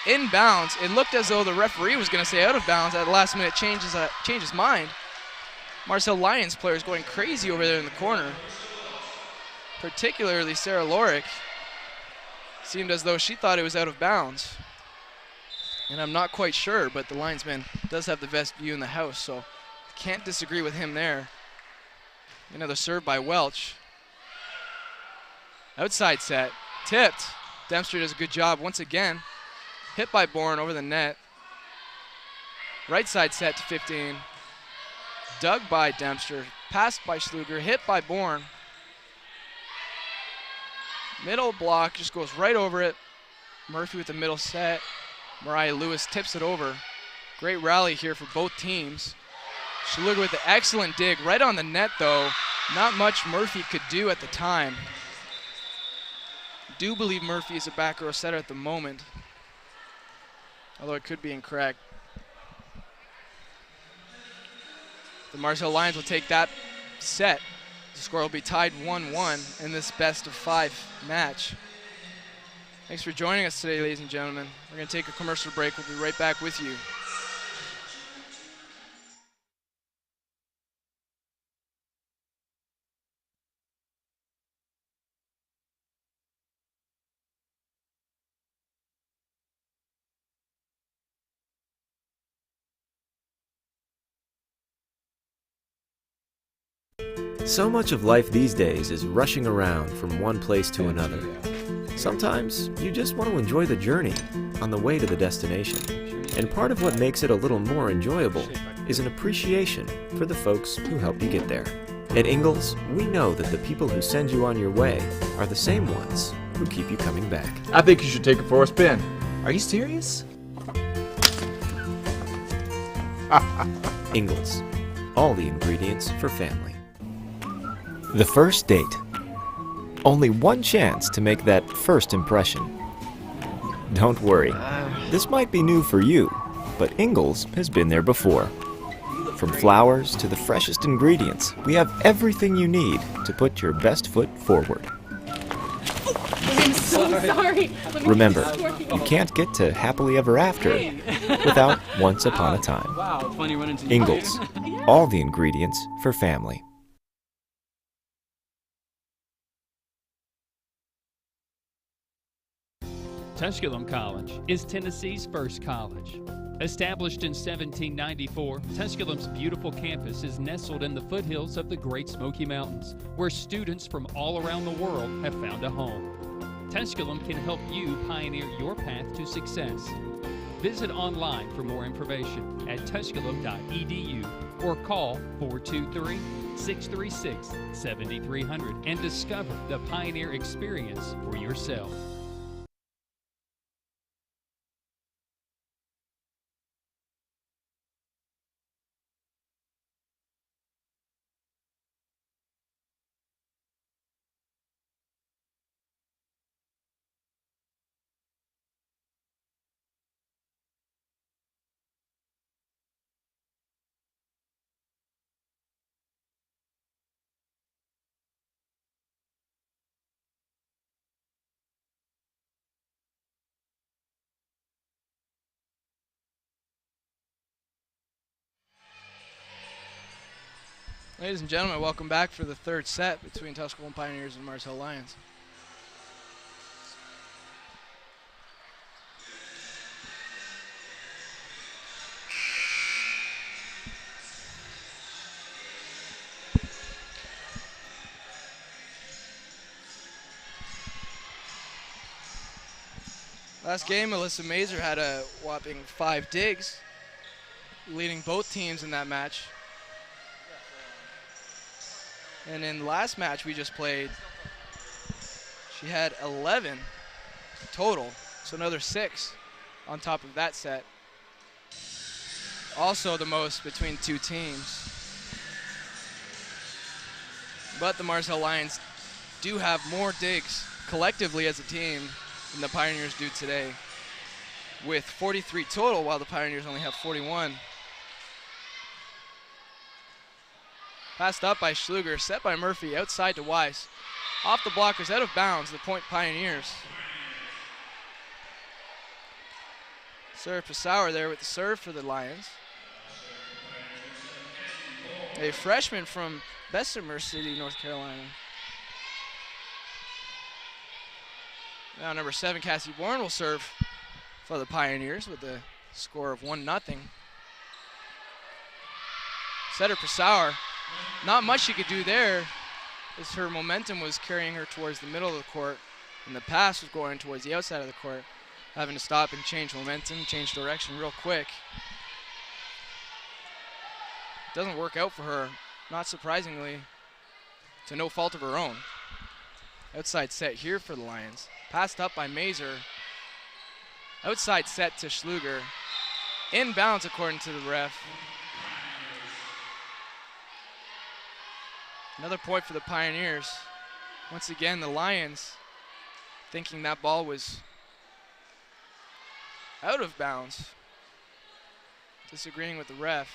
Inbounds. It looked as though the referee was going to say out of bounds. At the last minute, changes his mind. Marcel Lions players going crazy over there in the corner. Particularly Sarah Lorick. Seemed as though she thought it was out of bounds. And I'm not quite sure, but the linesman does have the best view in the house, so can't disagree with him there. Another serve by Welch. Outside set. Tipped. Dempster does a good job once again. Hit by Bourne over the net. Right side set to 15. Dug by Dempster. Passed by Schluger. Hit by Bourne. Middle block just goes right over it. Murphy with the middle set. Mariah Lewis tips it over. Great rally here for both teams. Schluger with the excellent dig right on the net though. Not much Murphy could do at the time. Do believe Murphy is a back row setter at the moment, although it could be incorrect. The Mars Hill Lions will take that set. The score will be tied 1-1 in this best of 5 match. Thanks for joining us today, ladies and gentlemen. We're going to take a commercial break. We'll be right back with you. So much of life these days is rushing around from one place to another. Sometimes you just want to enjoy the journey on the way to the destination. And part of what makes it a little more enjoyable is an appreciation for the folks who help you get there. At Ingles, we know that the people who send you on your way are the same ones who keep you coming back. I think you should take it for a spin. Are you serious? Ingles, all the ingredients for family. The first date. Only one chance to make that first impression. Don't worry, this might be new for you, but Ingles has been there before. From flowers to the freshest ingredients, we have everything you need to put your best foot forward. I'm so sorry. Remember, you can't get to happily ever after without once upon a time. Wow, it's funny running into you. Ingles, all the ingredients for family. Tusculum College is Tennessee's first college. Established in 1794, Tusculum's beautiful campus is nestled in the foothills of the Great Smoky Mountains, where students from all around the world have found a home. Tusculum can help you pioneer your path to success. Visit online for more information at tusculum.edu or call 423-636-7300 and discover the Pioneer experience for yourself. Ladies and gentlemen, welcome back for the third set between Tusculum Pioneers and Mars Hill Lions. Last game, Alyssa Mazer had a whopping 5 digs, leading both teams in that match. And in the last match we just played, she had 11 total, so another 6 on top of that set. Also the most between two teams. But the Mars Hill Lions do have more digs collectively as a team than the Pioneers do today, with 43 total, while the Pioneers only have 41. Passed up by Schluger, set by Murphy, outside to Weiss. Off the blockers, out of bounds, the point Pioneers. Serve Passauer there with the serve for the Lions. A freshman from Bessemer City, North Carolina. Now number 7, Cassie Bourne, will serve for the Pioneers with a score of 1-0. Setter Passauer. Not much she could do there, as her momentum was carrying her towards the middle of the court, and the pass was going towards the outside of the court, having to stop and change momentum, change direction real quick. Doesn't work out for her, not surprisingly, to no fault of her own. Outside set here for the Lions. Passed up by Mazer. Outside set to Schluger. Inbounds according to the ref. Another point for the Pioneers. Once again, the Lions thinking that ball was out of bounds. Disagreeing with the ref.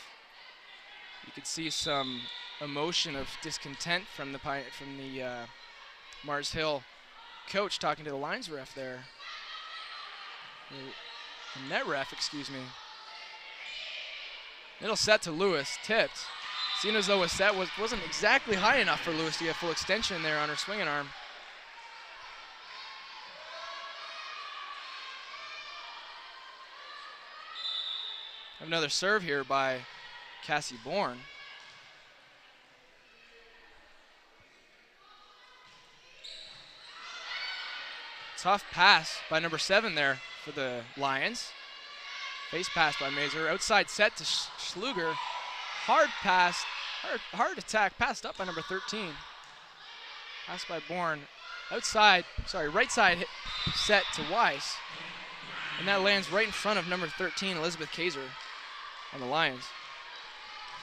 You could see some emotion of discontent from the Mars Hill coach talking to the Lions ref there. The net ref, excuse me. Middle set to Lewis, tipped. Seemed as though a set wasn't exactly high enough for Lewis to get full extension there on her swinging arm. Another serve here by Cassie Bourne. Tough pass by number 7 there for the Lions. Face pass by Mazer. Outside set to Schluger. Hard pass, hard attack, passed up by number 13. Pass by Bourne. Right side hit, set to Weiss. And that lands right in front of number 13, Elizabeth Kaiser, on the Lions.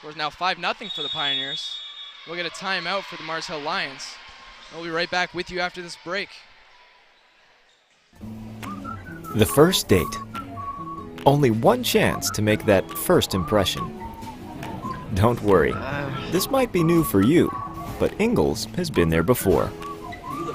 Score's now 5-0 for the Pioneers. We'll get a timeout for the Mars Hill Lions. We'll be right back with you after this break. The first date. Only one chance to make that first impression. Don't worry, this might be new for you, but Ingles has been there before.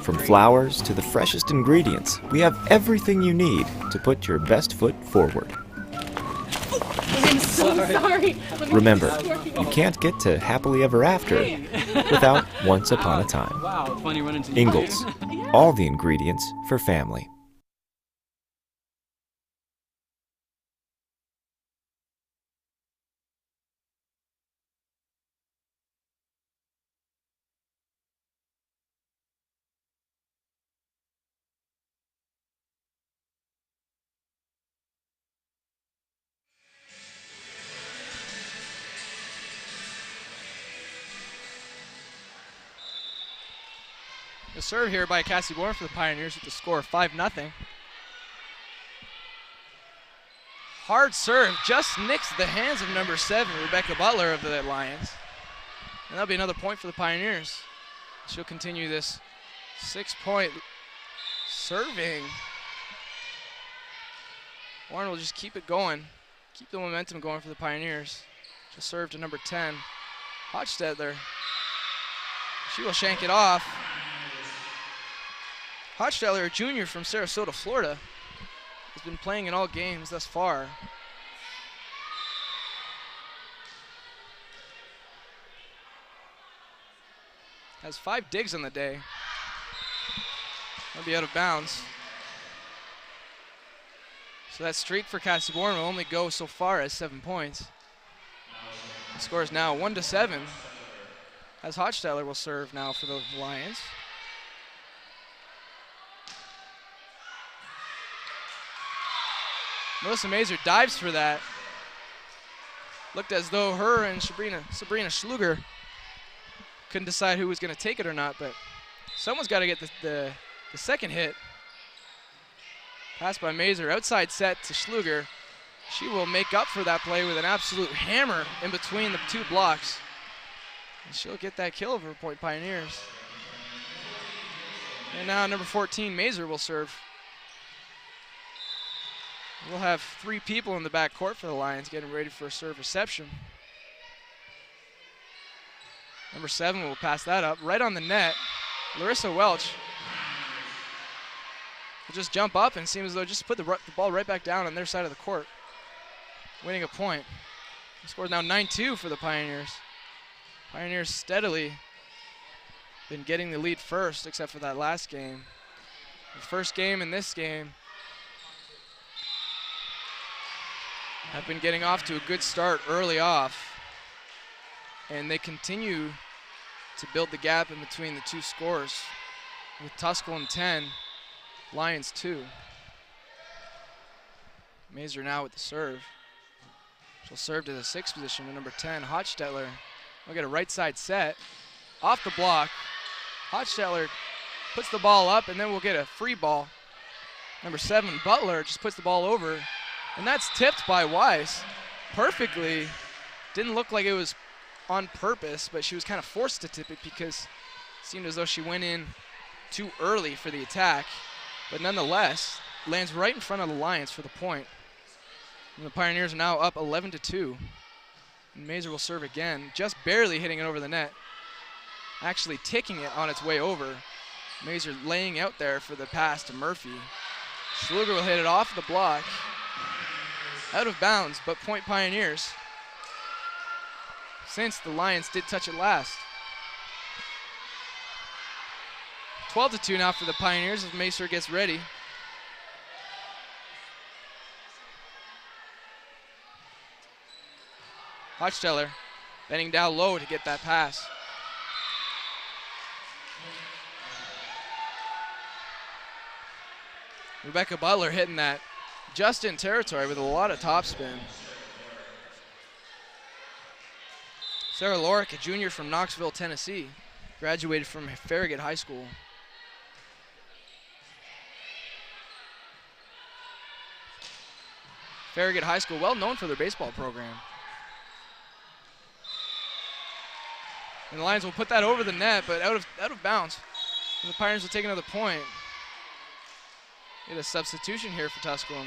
From flowers to the freshest ingredients, we have everything you need to put your best foot forward. I'm so sorry. Remember, you can't get to happily ever after without once upon a time. Wow, it's funny running into you. Ingles, all the ingredients for family. The serve here by Cassie Bourne for the Pioneers with the score of 5-0. Hard serve, just nicks the hands of number 7, Rebecca Butler of the Lions. And that'll be another point for the Pioneers. She'll continue this 6-point serving. Warren will just keep it going, keep the momentum going for the Pioneers. She'll serve to number 10, Hochstetler. She will shank it off. Hochstetler, a junior from Sarasota, Florida, has been playing in all games thus far. Has 5 digs on the day. That'll be out of bounds. So that streak for Cassie Bourne will only go so far as 7 points. The score is now 1-7, as Hochstetler will serve now for the Lions. Melissa Mazer dives for that. Looked as though her and Sabrina Schluger couldn't decide who was going to take it or not, but someone's got to get the second hit. Pass by Mazer, outside set to Schluger. She will make up for that play with an absolute hammer in between the 2 blocks. And she'll get that kill over Point Pioneers. And now number 14, Mazer, will serve. We'll have 3 people in the back court for the Lions getting ready for a serve reception. Number 7 will pass that up right on the net. Larissa Welch will just jump up and seem as though just put the ball right back down on their side of the court, winning a point. The score is now 9-2 for the Pioneers. Pioneers steadily been getting the lead first, except for that last game. The first game and this game have been getting off to a good start early off, and they continue to build the gap in between the 2 scores, with Tusculum 10, Lions 2. Mazer now with the serve. She'll serve to the 6th position to number 10, Hochstetler. We'll get a right side set, off the block. Hochstetler puts the ball up, and then we'll get a free ball. Number 7, Butler, just puts the ball over, and that's tipped by Weiss perfectly. Didn't look like it was on purpose, but she was kind of forced to tip it because it seemed as though she went in too early for the attack. But nonetheless, lands right in front of the Lions for the point. And the Pioneers are now up 11-2. And Mazer will serve again, just barely hitting it over the net. Actually ticking it on its way over. Mazer laying out there for the pass to Murphy. Schluger will hit it off the block. Out of bounds, but point Pioneers, since the Lions did touch it last. 12-2 now for the Pioneers as Mazer gets ready. Hochstetler bending down low to get that pass. Rebecca Butler hitting that just in territory with a lot of topspin. Sarah Lorick, a junior from Knoxville, Tennessee, graduated from Farragut High School. Farragut High School, well known for their baseball program. And the Lions will put that over the net, but out of bounds. And the Pioneers will take another point. Get a substitution here for Tusculum.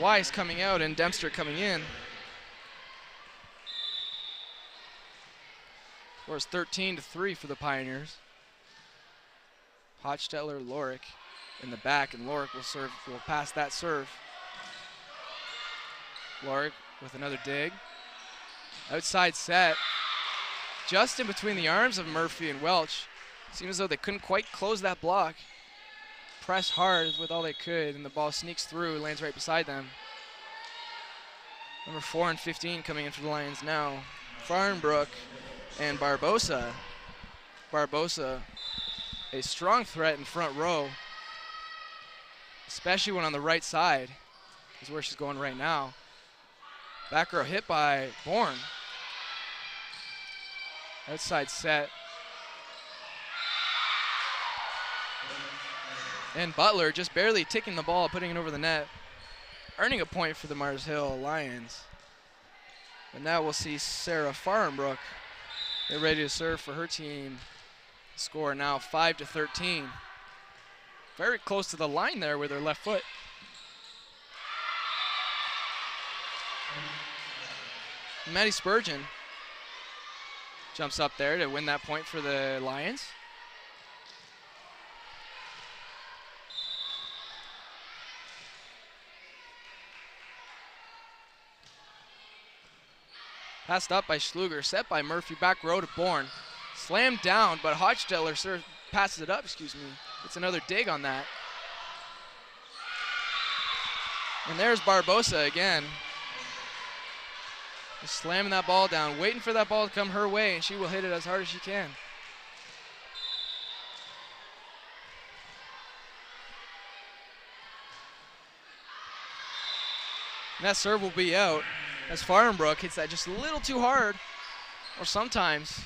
Weiss coming out and Dempster coming in. Score is 13-3 for the Pioneers. Hochstetler, Lorick in the back, and Lorick will pass that serve. Lorick with another dig. Outside set. Just in between the arms of Murphy and Welch. Seems as though they couldn't quite close that block. Press hard with all they could, and the ball sneaks through, lands right beside them. Number 4 and 15 coming in for the Lions now. Farnbrook and Barbosa. Barbosa, a strong threat in front row, especially when on the right side is where she's going right now. Back row hit by Bourne. Outside set. And Butler just barely ticking the ball, putting it over the net, earning a point for the Mars Hill Lions. But now we'll see Sarah Farnbrook get ready to serve for her team. Score now 5-13. Very close to the line there with her left foot. Maddie Spurgeon jumps up there to win that point for the Lions. Passed up by Schluger, set by Murphy, back row to Bourne. Slammed down, but Hochstetler passes it up, It's another dig on that. And there's Barbosa again. Just slamming that ball down, waiting for that ball to come her way, and she will hit it as hard as she can. And that serve will be out as Farnbrook hits that just a little too hard. Or sometimes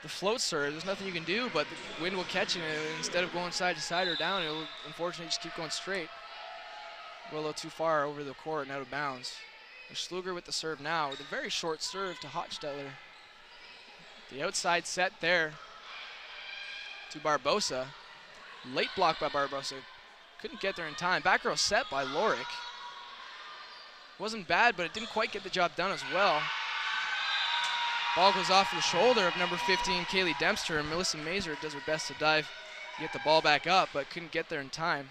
the float serve, there's nothing you can do, but the wind will catch it, and instead of going side to side or down, it'll unfortunately just keep going straight. Go a little too far over the court and out of bounds. Schluger with the serve now, with a very short serve to Hochstetler. The outside set there to Barbosa. Late block by Barbosa. Couldn't get there in time. Back row set by Lorick. Wasn't bad, but it didn't quite get the job done as well. Ball goes off the shoulder of number 15, Kaylee Dempster, and Melissa Mazer does her best to dive to get the ball back up, but couldn't get there in time.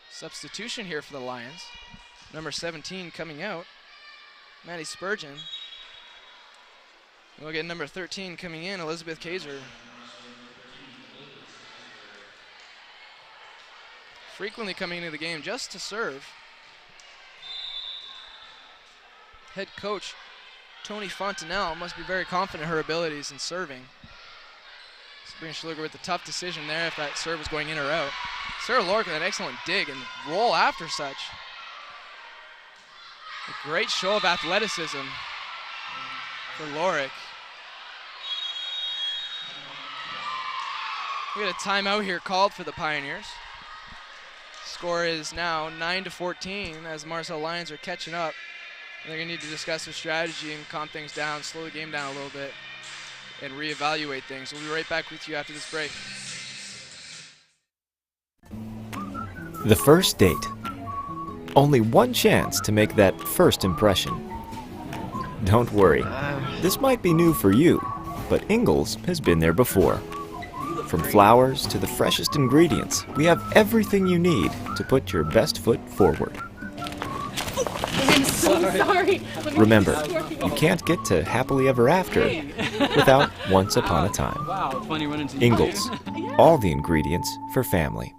Substitution here for the Lions. Number 17 coming out, Maddie Spurgeon. We'll get number 13 coming in, Elizabeth Kaiser. Frequently coming into the game just to serve. Head coach Tony Fontanelle must be very confident in her abilities in serving. Sabrina Schluger with the tough decision there if that serve was going in or out. Sarah Lorick with an excellent dig and roll after such. A great show of athleticism for Lorick. We got a timeout here called for the Pioneers. Score is now 9-14 as Marcel Lions are catching up. They're going to need to discuss their strategy and calm things down, slow the game down a little bit, and reevaluate things. We'll be right back with you after this break. The first date. Only one chance to make that first impression. Don't worry, this might be new for you, but Ingles has been there before. From flowers to the freshest ingredients, we have everything you need to put your best foot forward. I'm so sorry. Remember, you can't get to happily ever after without once upon a time. Wow, funny running into Ingles, all the ingredients for family.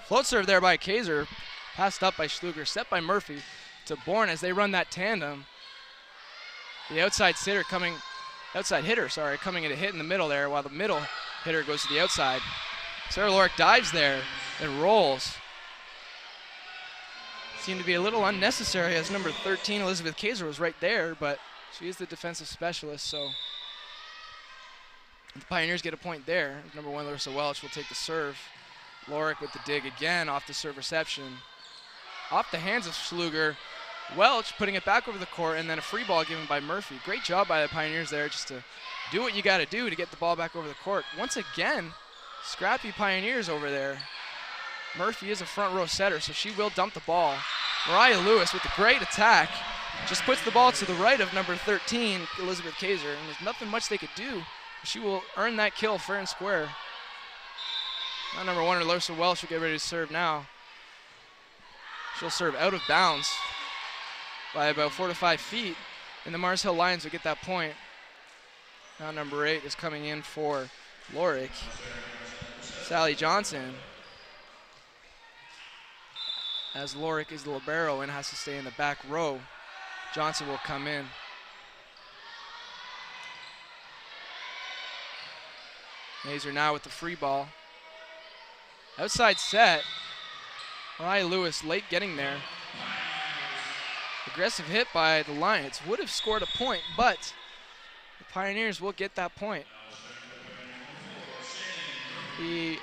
Float serve there by Kaiser, passed up by Schluger, set by Murphy to Bourne as they run that tandem. The outside hitter coming in to hit in the middle there, while the middle hitter goes to the outside. Sarah Lorick dives there and rolls. Seemed to be a little unnecessary as number 13, Elizabeth Kaiser, was right there, but she is the defensive specialist, so the Pioneers get a point there. Number 1, Larissa Welch will take the serve. Lorick with the dig again off the serve reception. Off the hands of Schluger. Welch putting it back over the court, and then a free ball given by Murphy. Great job by the Pioneers there just to do what you got to do to get the ball back over the court. Once again, scrappy Pioneers over there. Murphy is a front row setter, so she will dump the ball. Mariah Lewis with a great attack. Just puts the ball to the right of number 13, Elizabeth Kaiser, and there's nothing much they could do. She will earn that kill fair and square. Now number 1, Larissa Welsh will get ready to serve now. She'll serve out of bounds by about 4 to 5 feet, and the Mars Hill Lions will get that point. Now number 8 is coming in for Lorick. Sally Johnson as Lorick is the libero and has to stay in the back row. Johnson will come in. Mazer now with the free ball. Outside set. Mariah Lewis late getting there. Aggressive hit by the Lions. Would have scored a point, but the Pioneers will get that point. The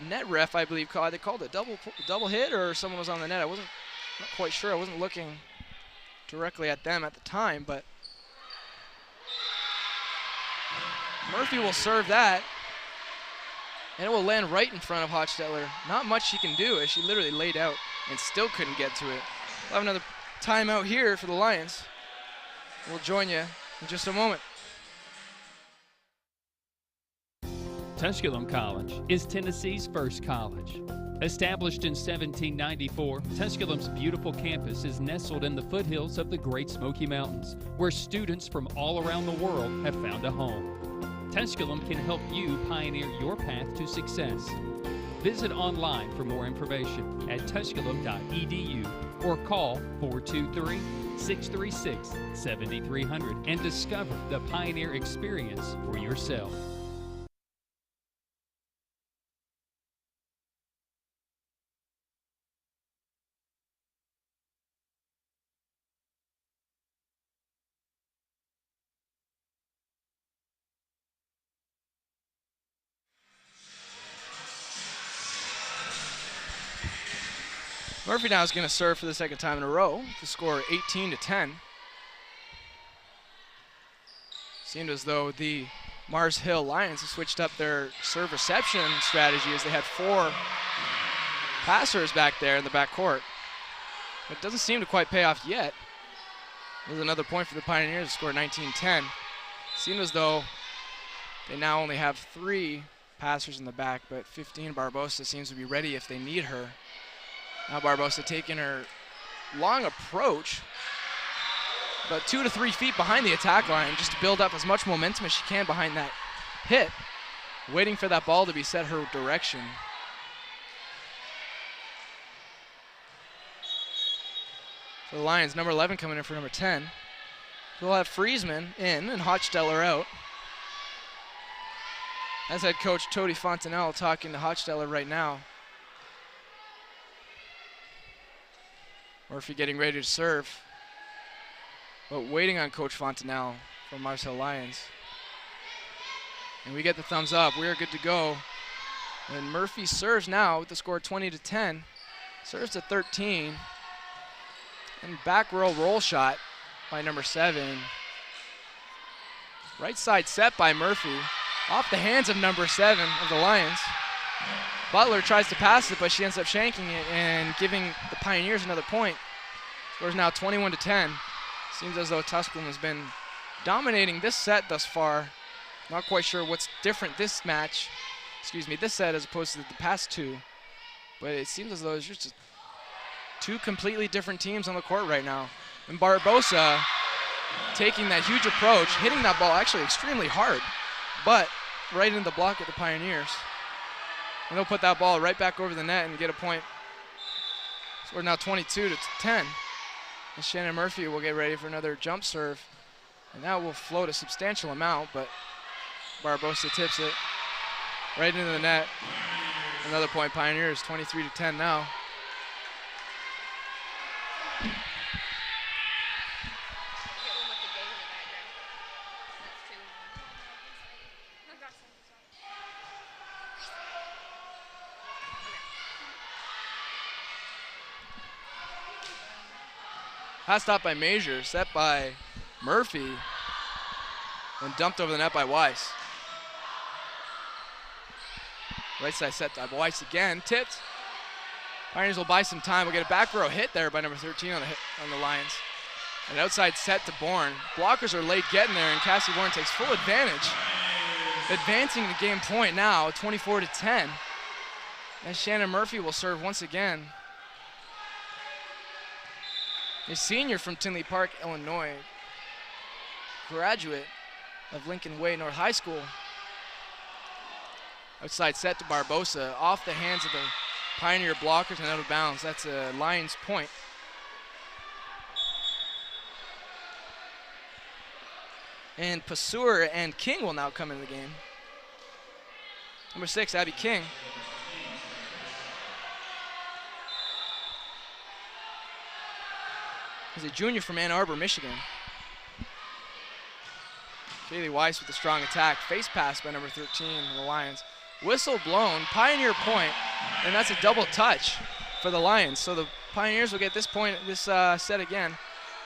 net ref, I believe, they called it double hit, or someone was on the net. I wasn't not quite sure. I wasn't looking directly at them at the time, but Murphy will serve that, and it will land right in front of Hochstetler. Not much she can do as she literally laid out and still couldn't get to it. We'll have another timeout here for the Lions. We'll join you in just a moment. Tusculum College is Tennessee's first college. Established in 1794, Tusculum's beautiful campus is nestled in the foothills of the Great Smoky Mountains, where students from all around the world have found a home. Tusculum can help you pioneer your path to success. Visit online for more information at tusculum.edu or call 423-636-7300 and discover the Pioneer experience for yourself. Murphy now is going to serve for the second time in a row to score 18-10. Seemed as though the Mars Hill Lions have switched up their serve reception strategy as they had 4 passers back there in the backcourt. But it doesn't seem to quite pay off yet. There's another point for the Pioneers to score 19-10. Seemed as though they now only have 3 passers in the back, but 15 Barbosa seems to be ready if they need her. Now Barbosa taking her long approach, but 2 to 3 feet behind the attack line just to build up as much momentum as she can behind that hit, waiting for that ball to be set her direction. For the Lions, number 11 coming in for number 10. We'll have Friesman in and Hochstetler out. As head coach Tody Fontanelle talking to Hochstetler right now. Murphy getting ready to serve, but waiting on Coach Fontanelle from Marcel Lions. And we get the thumbs up. We are good to go. And Murphy serves now with the score 20-10. Serves to 13. And back row roll shot by number 7. Right side set by Murphy. Off the hands of number 7 of the Lions. Butler tries to pass it, but she ends up shanking it and giving the Pioneers another point. Scores now 21-10. Seems as though Tusculum has been dominating this set thus far. Not quite sure what's different this set as opposed to the past 2. But it seems as though there's just 2 completely different teams on the court right now. And Barbosa taking that huge approach, hitting that ball actually extremely hard, but right in the block of the Pioneers. And they'll put that ball right back over the net and get a point. So we're now 22-10. And Shannon Murphy will get ready for another jump serve. And that will float a substantial amount, but Barbosa tips it right into the net. Another point, Pioneers, 23-10 now. Pass stop by Major, set by Murphy, and dumped over the net by Weiss. Right side set by Weiss again, tipped. Pioneers will buy some time. We'll get a back row hit there by number 13 on the Lions. An outside set to Bourne. Blockers are late getting there, and Cassie Bourne takes full advantage. Advancing the game point now, 24-10. And Shannon Murphy will serve once again. A senior from Tinley Park, Illinois, graduate of Lincoln Way North High School. Outside set to Barbosa, off the hands of the Pioneer blockers and out of bounds. That's a Lions point. And Pasur and King will now come into the game. Number 6, Abby King. He's a junior from Ann Arbor, Michigan. Kaylee Weiss with a strong attack. Face pass by number 13 of the Lions. Whistle blown, Pioneer point, and that's a double touch for the Lions. So the Pioneers will get this point, this set again.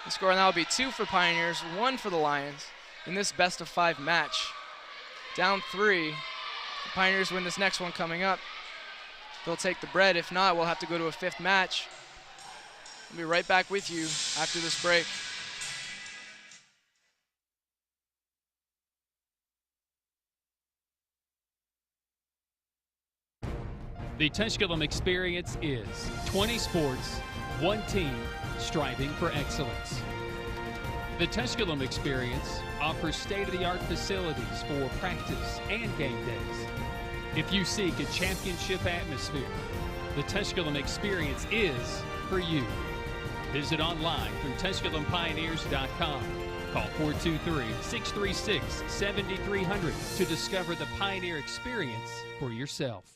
The score now will be 2 for Pioneers, 1 for the Lions in this best of 5 match. Down 3. The Pioneers win this next one coming up. They'll take the bread. If not, we'll have to go to a 5th match. We'll be right back with you after this break. The Tusculum experience is 20 sports, 1 team, striving for excellence. The Tusculum experience offers state-of-the-art facilities for practice and game days. If you seek a championship atmosphere, the Tusculum experience is for you. Visit online through TusculumPioneers.com. Call 423-636-7300 to discover the Pioneer experience for yourself.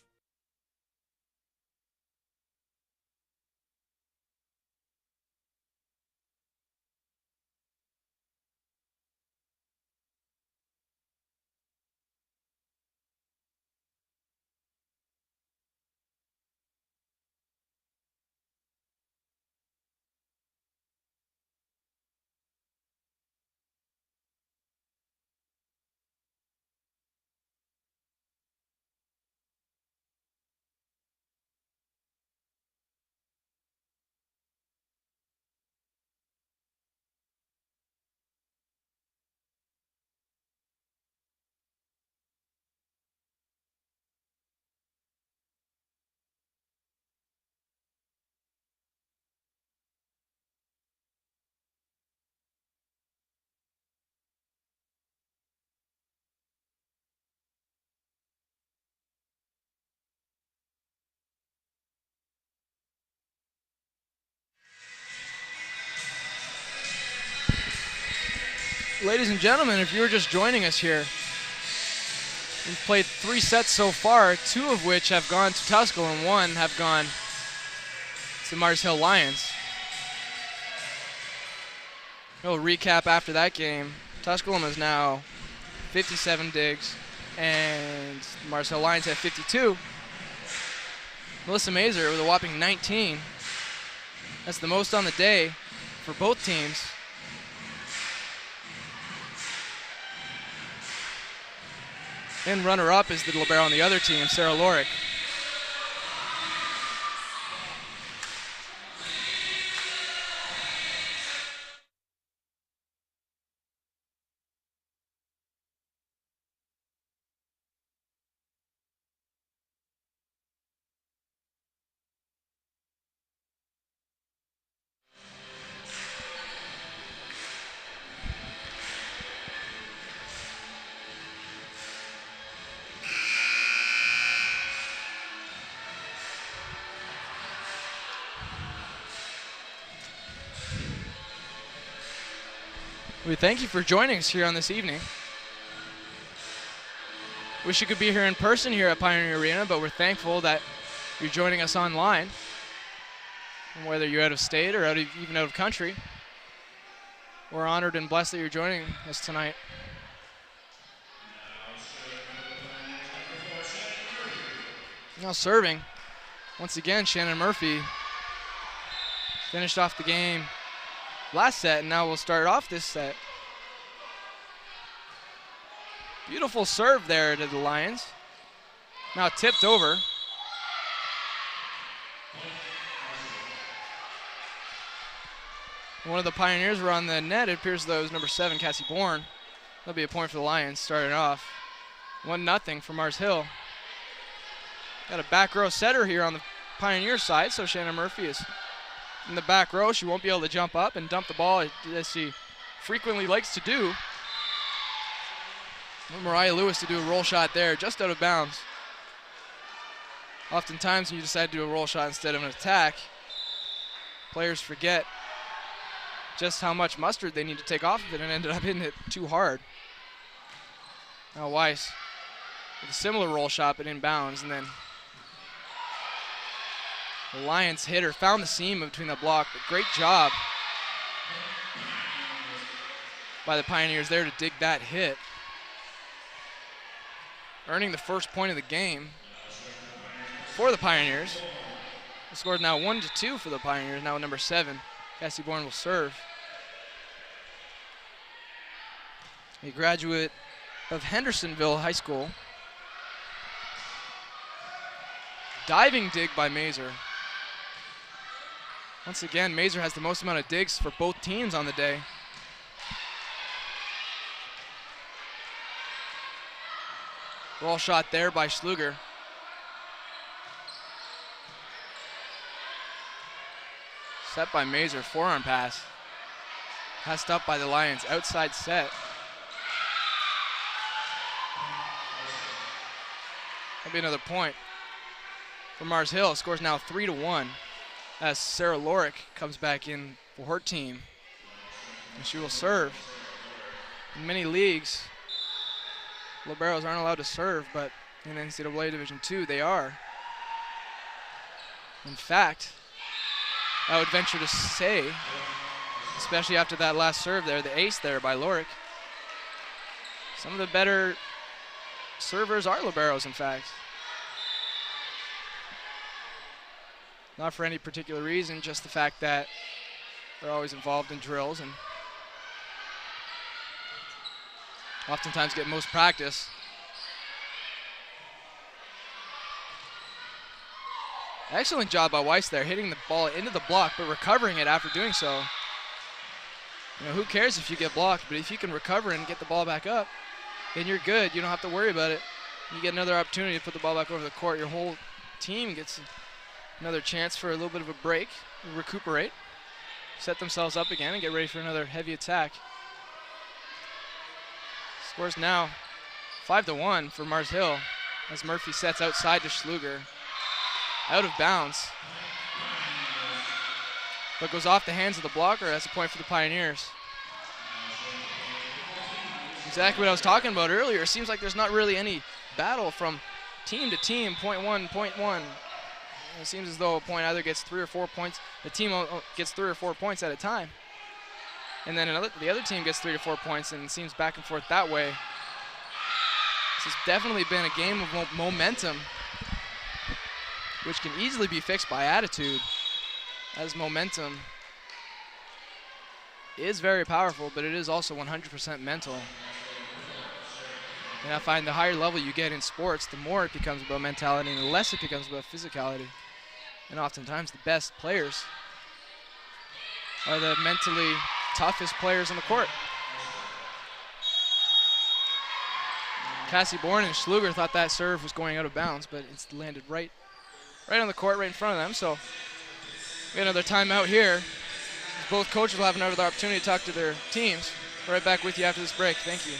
Ladies and gentlemen, if you're just joining us here, we've played 3 sets so far, 2 of which have gone to Tusculum and 1 have gone to Mars Hill Lions. A little recap after that game. Tusculum is now 57 digs, and Mars Hill Lions have 52. Melissa Mazer with a whopping 19. That's the most on the day for both teams. And runner-up is the libero on the other team, Sarah Lorick. We thank you for joining us here on this evening. Wish you could be here in person here at Pioneer Arena, but we're thankful that you're joining us online. And whether you're out of state or even out of country, we're honored and blessed that you're joining us tonight. Now serving, once again, Shannon Murphy finished off the game last set, and now we'll start off this set. Beautiful serve there to the Lions. Now tipped over. One of the Pioneers were on the net. It appears though it was number 7, Cassie Bourne. That'll be a point for the Lions starting off. 1-0 for Mars Hill. Got a back row setter here on the Pioneer side, so Shannon Murphy is in the back row. She won't be able to jump up and dump the ball as she frequently likes to do. Mariah Lewis to do a roll shot there, just out of bounds. Oftentimes when you decide to do a roll shot instead of an attack, players forget just how much mustard they need to take off of it and ended up hitting it too hard. Now Weiss with a similar roll shot but inbounds, and then the Lions hitter found the seam between the block, but great job by the Pioneers there to dig that hit, earning the first point of the game for the Pioneers. The score is now 1-2 for the Pioneers, now number 7. Cassie Bourne will serve. A graduate of Hendersonville High School. Diving dig by Mazer. Once again, Mazer has the most amount of digs for both teams on the day. Roll shot there by Schluger. Set by Mazer, forearm pass. Passed up by the Lions, outside set. That'll be another point for Mars Hill. Scores now 3-1 as Sarah Lorick comes back in for her team. And she will serve. In many leagues, liberos aren't allowed to serve, but in NCAA Division II, they are. In fact, I would venture to say, especially after that last serve there, the ace there by Lorick, some of the better servers are liberos, in fact. Not for any particular reason, just the fact that they're always involved in drills and oftentimes get most practice. Excellent job by Weiss there, hitting the ball into the block, but recovering it after doing so. You know, who cares if you get blocked, but if you can recover and get the ball back up, then you're good. You don't have to worry about it. You get another opportunity to put the ball back over the court. Your whole team gets another chance for a little bit of a break, recuperate, set themselves up again, and get ready for another heavy attack. Scores now 5-1 for Mars Hill as Murphy sets outside to Schluger. Out of bounds, but goes off the hands of the blocker as a point for the Pioneers. Exactly what I was talking about earlier. It seems like there's not really any battle from team to team, point one. It seems as though a point either gets 3 or 4 points. The team gets 3 or 4 points at a time. And then the other team gets 3 to 4 points, and it seems back and forth that way. This has definitely been a game of momentum, which can easily be fixed by attitude, as momentum is very powerful, but it is also 100% mental. And I find the higher level you get in sports, the more it becomes about mentality and the less it becomes about physicality. And oftentimes the best players are the mentally toughest players on the court. Cassie Bourne and Schluger thought that serve was going out of bounds, but it's landed right on the court, right in front of them. So we got another timeout here. Both coaches will have another opportunity to talk to their teams. Right back with you after this break. Thank you.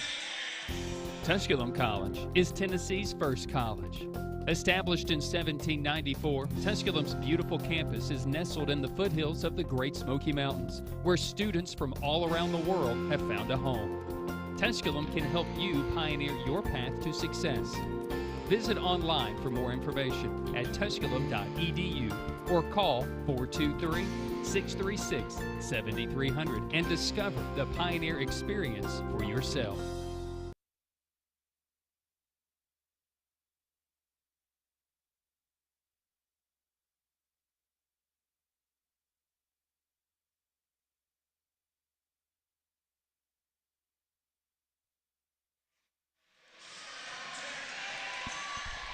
Tusculum College is Tennessee's first college. Established in 1794, Tusculum's beautiful campus is nestled in the foothills of the Great Smoky Mountains, where students from all around the world have found a home. Tusculum can help you pioneer your path to success. Visit online for more information at tusculum.edu or call 423-636-7300 and discover the Pioneer experience for yourself.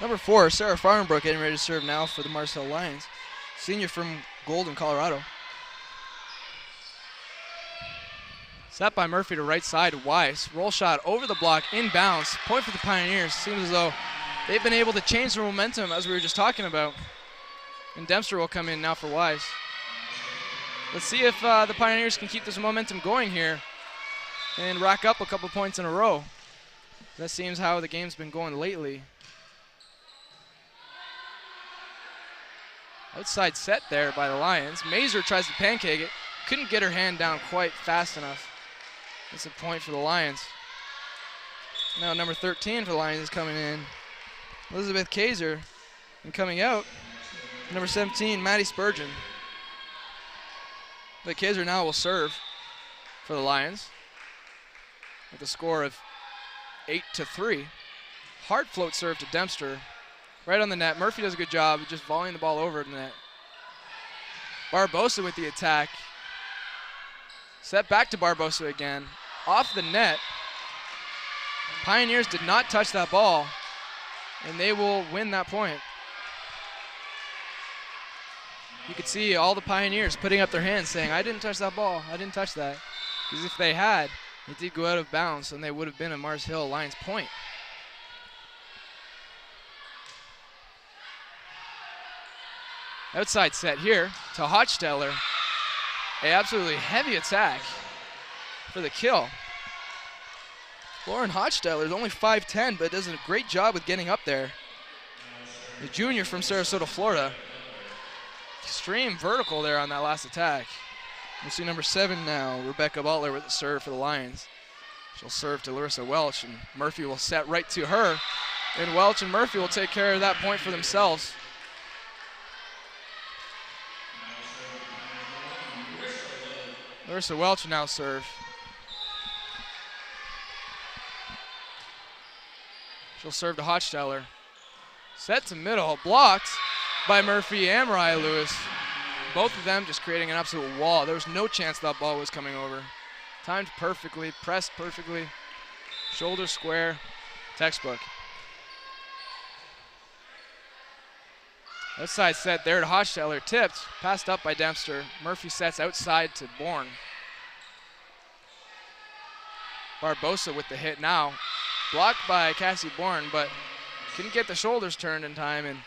Number 4, Sarah Farnbrook, getting ready to serve now for the Mars Hill Lions. Senior from Golden, Colorado. Set by Murphy to right side, Weiss. Roll shot over the block, inbounds. Point for the Pioneers. Seems as though they've been able to change the momentum as we were just talking about. And Dempster will come in now for Weiss. Let's see if the Pioneers can keep this momentum going here and rack up a couple points in a row. That seems how the game's been going lately. Outside set there by the Lions. Mazer tries to pancake it. Couldn't get her hand down quite fast enough. That's a point for the Lions. Now number 13 for the Lions is coming in. Elizabeth Kaiser. And coming out, number 17, Maddie Spurgeon. The Kaiser now will serve for the Lions with a score of 8-3. Hard float serve to Dempster. Right on the net. Murphy does a good job of just volleying the ball over the net. Barbosa with the attack. Set back to Barbosa again. Off the net. Pioneers did not touch that ball, and they will win that point. You could see all the Pioneers putting up their hands saying, I didn't touch that ball, I didn't touch that. Because if they had, it did go out of bounds, and they would have been a Mars Hill Lions point. Outside set here to Hochsteller. A absolutely heavy attack for the kill. Lauren Hochsteller is only 5'10", but does a great job with getting up there. The junior from Sarasota, Florida. Extreme vertical there on that last attack. We'll see number 7 now, Rebecca Butler with the serve for the Lions. She'll serve to Larissa Welch, and Murphy will set right to her. And Welch and Murphy will take care of that point for themselves. Larissa Welch will now serve. She'll serve to Hochsteller. Set to middle, blocked by Murphy and Mariah Lewis. Both of them just creating an absolute wall. There was no chance that ball was coming over. Timed perfectly, pressed perfectly. Shoulder square, textbook. Outside set there to Hochsteller, tipped, passed up by Dempster. Murphy sets outside to Bourne. Barbosa with the hit now. Blocked by Cassie Bourne, but couldn't get the shoulders turned in time and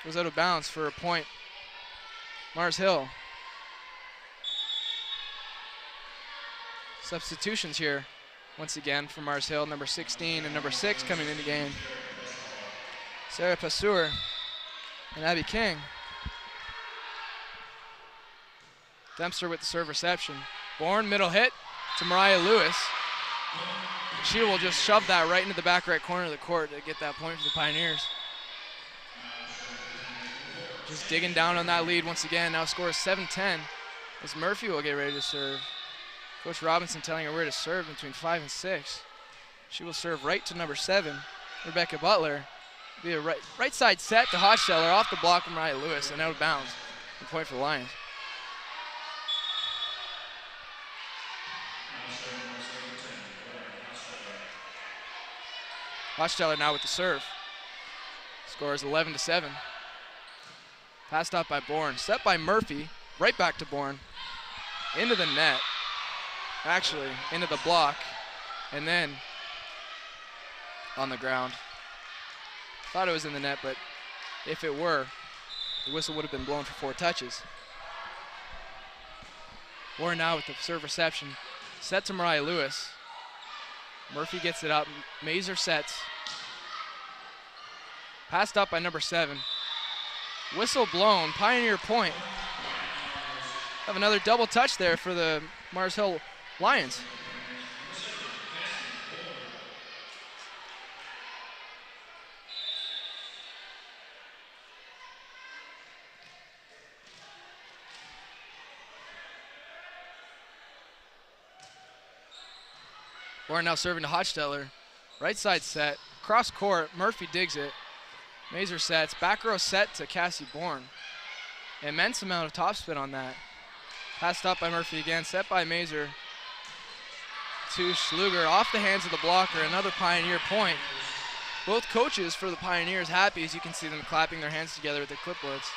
was out of bounds for a point. Mars Hill. Substitutions here once again for Mars Hill. Number 16 and number 6 coming in the game. Sarah Passeur and Abby King. Dempster with the serve reception. Bourne middle hit to Mariah Lewis. She will just shove that right into the back right corner of the court to get that point for the Pioneers. Just digging down on that lead once again. Now scores 7-10 as Murphy will get ready to serve. Coach Robinson telling her where to serve between 5 and 6. She will serve right to number 7, Rebecca Butler. Be a right side set to Hochsteller off the block from Mariah Lewis and out of bounds. The point for the Lions. Hochsteller now with the serve. Scores 11-7. Passed out by Bourne. Set by Murphy. Right back to Bourne. Into the net. Actually, into the block. And then on the ground. Thought it was in the net, but if it were, the whistle would have been blown for 4 touches. Bourne now with the serve reception. Set to Mariah Lewis. Murphy gets it up. Mazer sets. Passed up by number 7. Whistle blown. Pioneer point. Have another double touch there for the Mars Hill Lions. Bourne now serving to Hochsteller. Right side set. Cross court. Murphy digs it. Mazer sets. Back row set to Cassie Bourne. Immense amount of topspin on that. Passed up by Murphy again. Set by Mazer to Schluger. Off the hands of the blocker. Another Pioneer point. Both coaches for the Pioneers happy as you can see them clapping their hands together with their clipboards.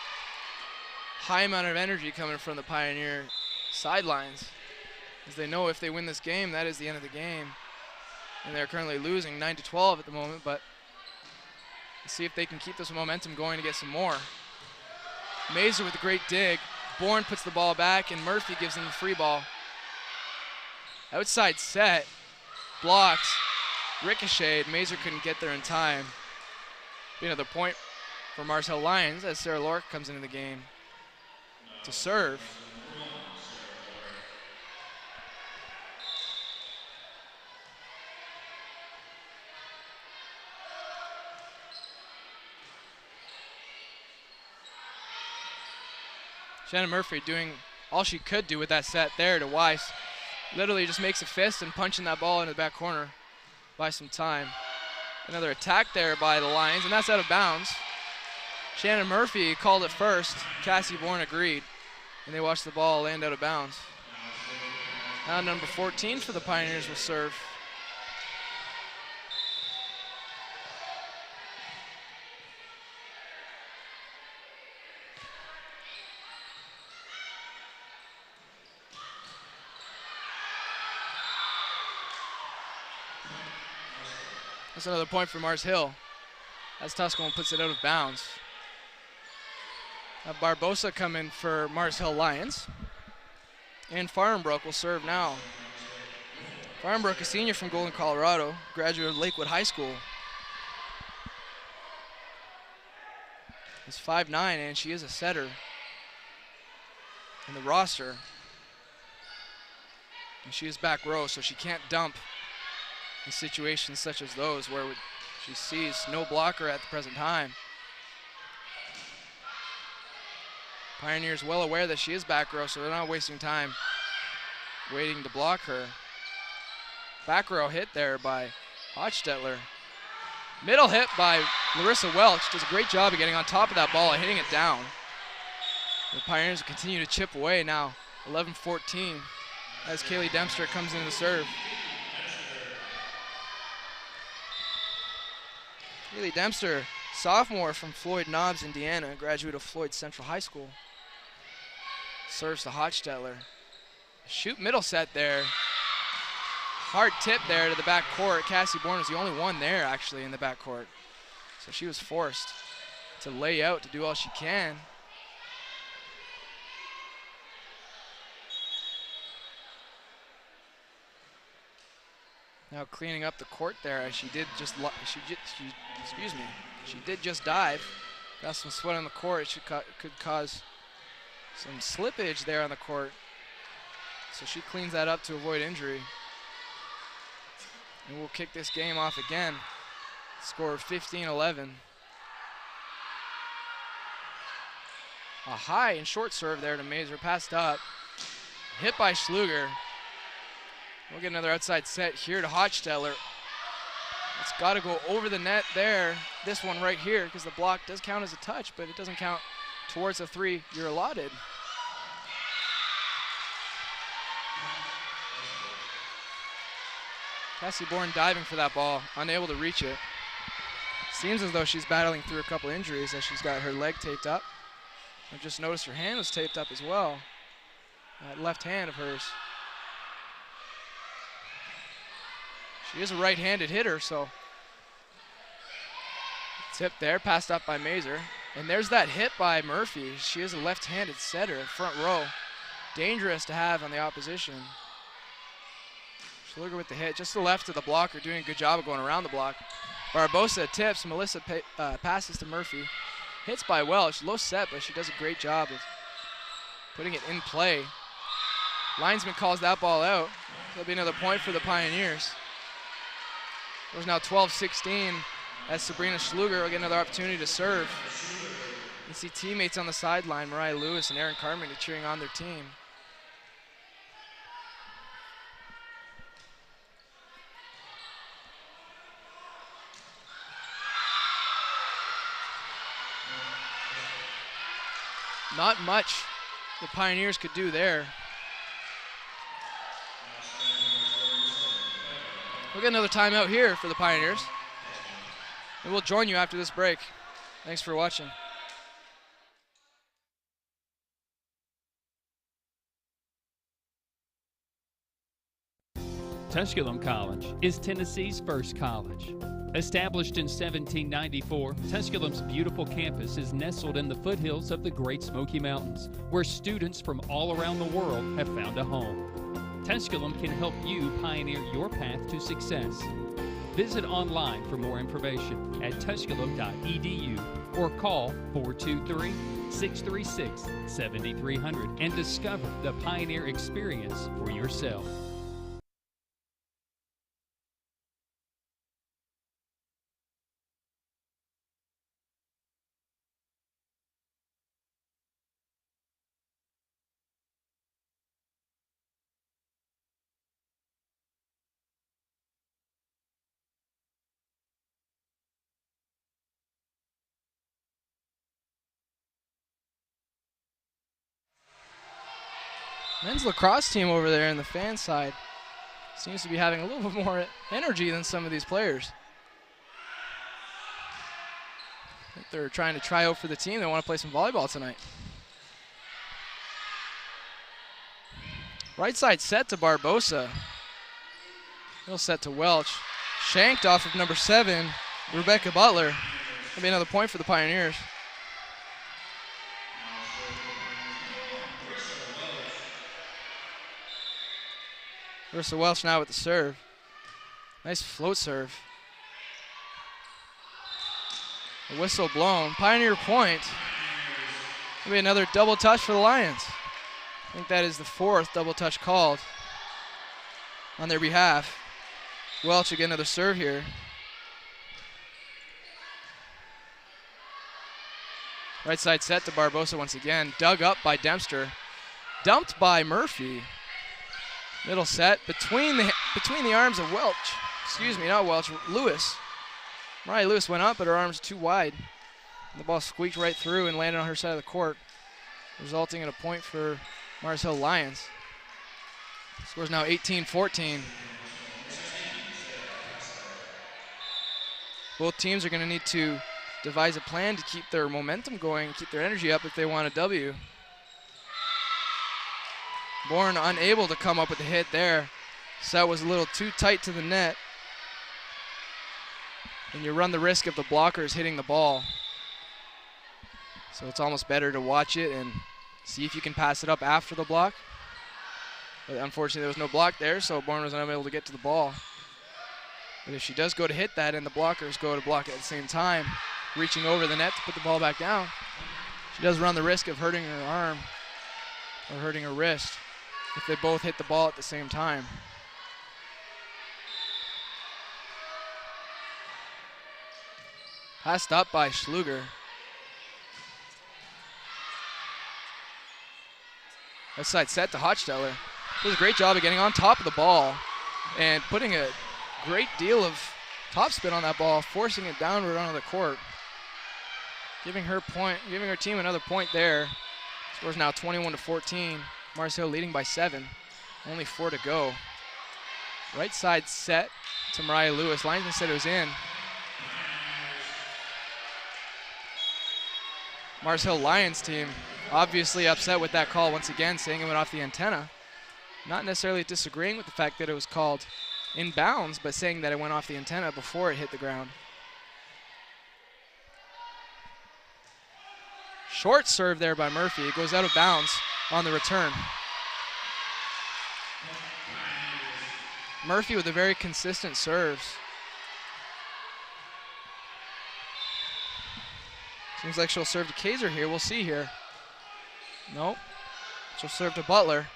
High amount of energy coming from the Pioneer sidelines, as they know if they win this game, that is the end of the game. And they're currently losing 9-12 at the moment, but let's see if they can keep this momentum going to get some more. Mazer with a great dig. Bourne puts the ball back, and Murphy gives them the free ball. Outside set, blocked, ricocheted. Mazer couldn't get there in time. Be another point for Mars Hill Lions as Sarah Lork comes into the game. to serve. Shannon Murphy doing all she could do with that set there to Weiss. Literally just makes a fist and punching that ball into the back corner. Buy some time. Another attack there by the Lions, and that's out of bounds. Shannon Murphy called it first. Cassie Bourne agreed, and they watched the ball land out of bounds. Now number 14 for the Pioneers will serve. That's another point for Mars Hill as Tusculum puts it out of bounds. Barbosa coming for Mars Hill Lions. And Farmbrook will serve now. Farmbrook, a senior from Golden, Colorado, graduate of Lakewood High School. Is 5'9", and she is a setter in the roster. And she is back row, so she can't dump in situations such as those where she sees no blocker at the present time. Pioneers well aware that she is back row, so they're not wasting time waiting to block her. Back row hit there by Hochstetler. Middle hit by Larissa Welch. Does a great job of getting on top of that ball and hitting it down. The Pioneers will continue to chip away now, 11-14, as Kaylee Dempster comes into the serve. Kaylee Dempster, sophomore from Floyd Knobs, Indiana, graduate of Floyd Central High School. Serves to Hochstetler. Shoot middle set there. Hard tip there to the back court. Cassie Bourne was the only one there actually in the back court. So she was forced to lay out to do all she can. Now cleaning up the court there, as she did just dive. Got some sweat on the court. It could cause some slippage there on the court. So she cleans that up to avoid injury. And we'll kick this game off again. Score 15-11. A high and short serve there to Mazer, passed up. Hit by Schluger. We'll get another outside set here to Hochstetler. It's got to go over the net there. This one right here, because the block does count as a touch, but it doesn't count towards the 3 you're allotted. Cassie Bourne diving for that ball, unable to reach it. Seems as though she's battling through a couple injuries as she's got her leg taped up. I just noticed her hand was taped up as well. That left hand of hers. She is a right-handed hitter, so. Tip there, passed up by Mazer. And there's that hit by Murphy. She is a left-handed setter, front row. Dangerous to have on the opposition. Schluger with the hit, just to the left of the blocker, doing a good job of going around the block. Barbosa tips, Melissa passes to Murphy. Hits by Welch, low set, but she does a great job of putting it in play. Linesman calls that ball out. There'll be another point for the Pioneers. It was now 12-16 as Sabrina Schluger will get another opportunity to serve. You see teammates on the sideline, Mariah Lewis and Erin Carmen, cheering on their team. Not much the Pioneers could do there. We'll get another timeout here for the Pioneers. And we'll join you after this break. Thanks for watching. Tusculum College is Tennessee's first college. Established in 1794, Tusculum's beautiful campus is nestled in the foothills of the Great Smoky Mountains, where students from all around the world have found a home. Tusculum can help you pioneer your path to success. Visit online for more information at tusculum.edu or call 423-636-7300 and discover the Pioneer experience for yourself. Men's lacrosse team over there in the fan side seems to be having a little bit more energy than some of these players. I think they're trying to try out for the team. They want to play some volleyball tonight. Right side set to Barbosa. Middle set to Welch. Shanked off of number 7, Rebecca Butler. That'll be another point for the Pioneers. Marissa Welch now with the serve. Nice float serve. A whistle blown. Pioneer point. That'll be another double touch for the Lions. I think that is the 4th double touch called on their behalf. Welch again, another serve here. Right side set to Barbosa once again. Dug up by Dempster. Dumped by Murphy. Middle set between the arms of Welch. Excuse me, not Welch, Lewis. Mariah Lewis went up, but her arms too wide. And the ball squeaked right through and landed on her side of the court, resulting in a point for Mars Hill Lions. Score's now 18-14. Both teams are going to need to devise a plan to keep their momentum going, keep their energy up if they want a W. Bourne unable to come up with a hit there. Set was a little too tight to the net. And you run the risk of the blockers hitting the ball. So it's almost better to watch it and see if you can pass it up after the block. But unfortunately there was no block there, so Bourne was unable to get to the ball. But if she does go to hit that and the blockers go to block it at the same time, reaching over the net to put the ball back down, she does run the risk of hurting her arm or hurting her wrist if they both hit the ball at the same time. Passed up by Schluger. Left side set to Hochsteller. Does a great job of getting on top of the ball and putting a great deal of topspin on that ball, forcing it downward onto the court. Giving her team another point there. Score's now 21-14. Mars Hill leading by 7. Only 4 to go. Right side set to Mariah Lewis. Linesman said it was in. Mars Hill Lions team obviously upset with that call once again, saying it went off the antenna. Not necessarily disagreeing with the fact that it was called in bounds, but saying that it went off the antenna before it hit the ground. Short serve there by Murphy. It goes out of bounds on the return. Murphy with a very consistent serves. Seems like she'll serve to Kaiser here. We'll see here. Nope. She'll serve to Butler.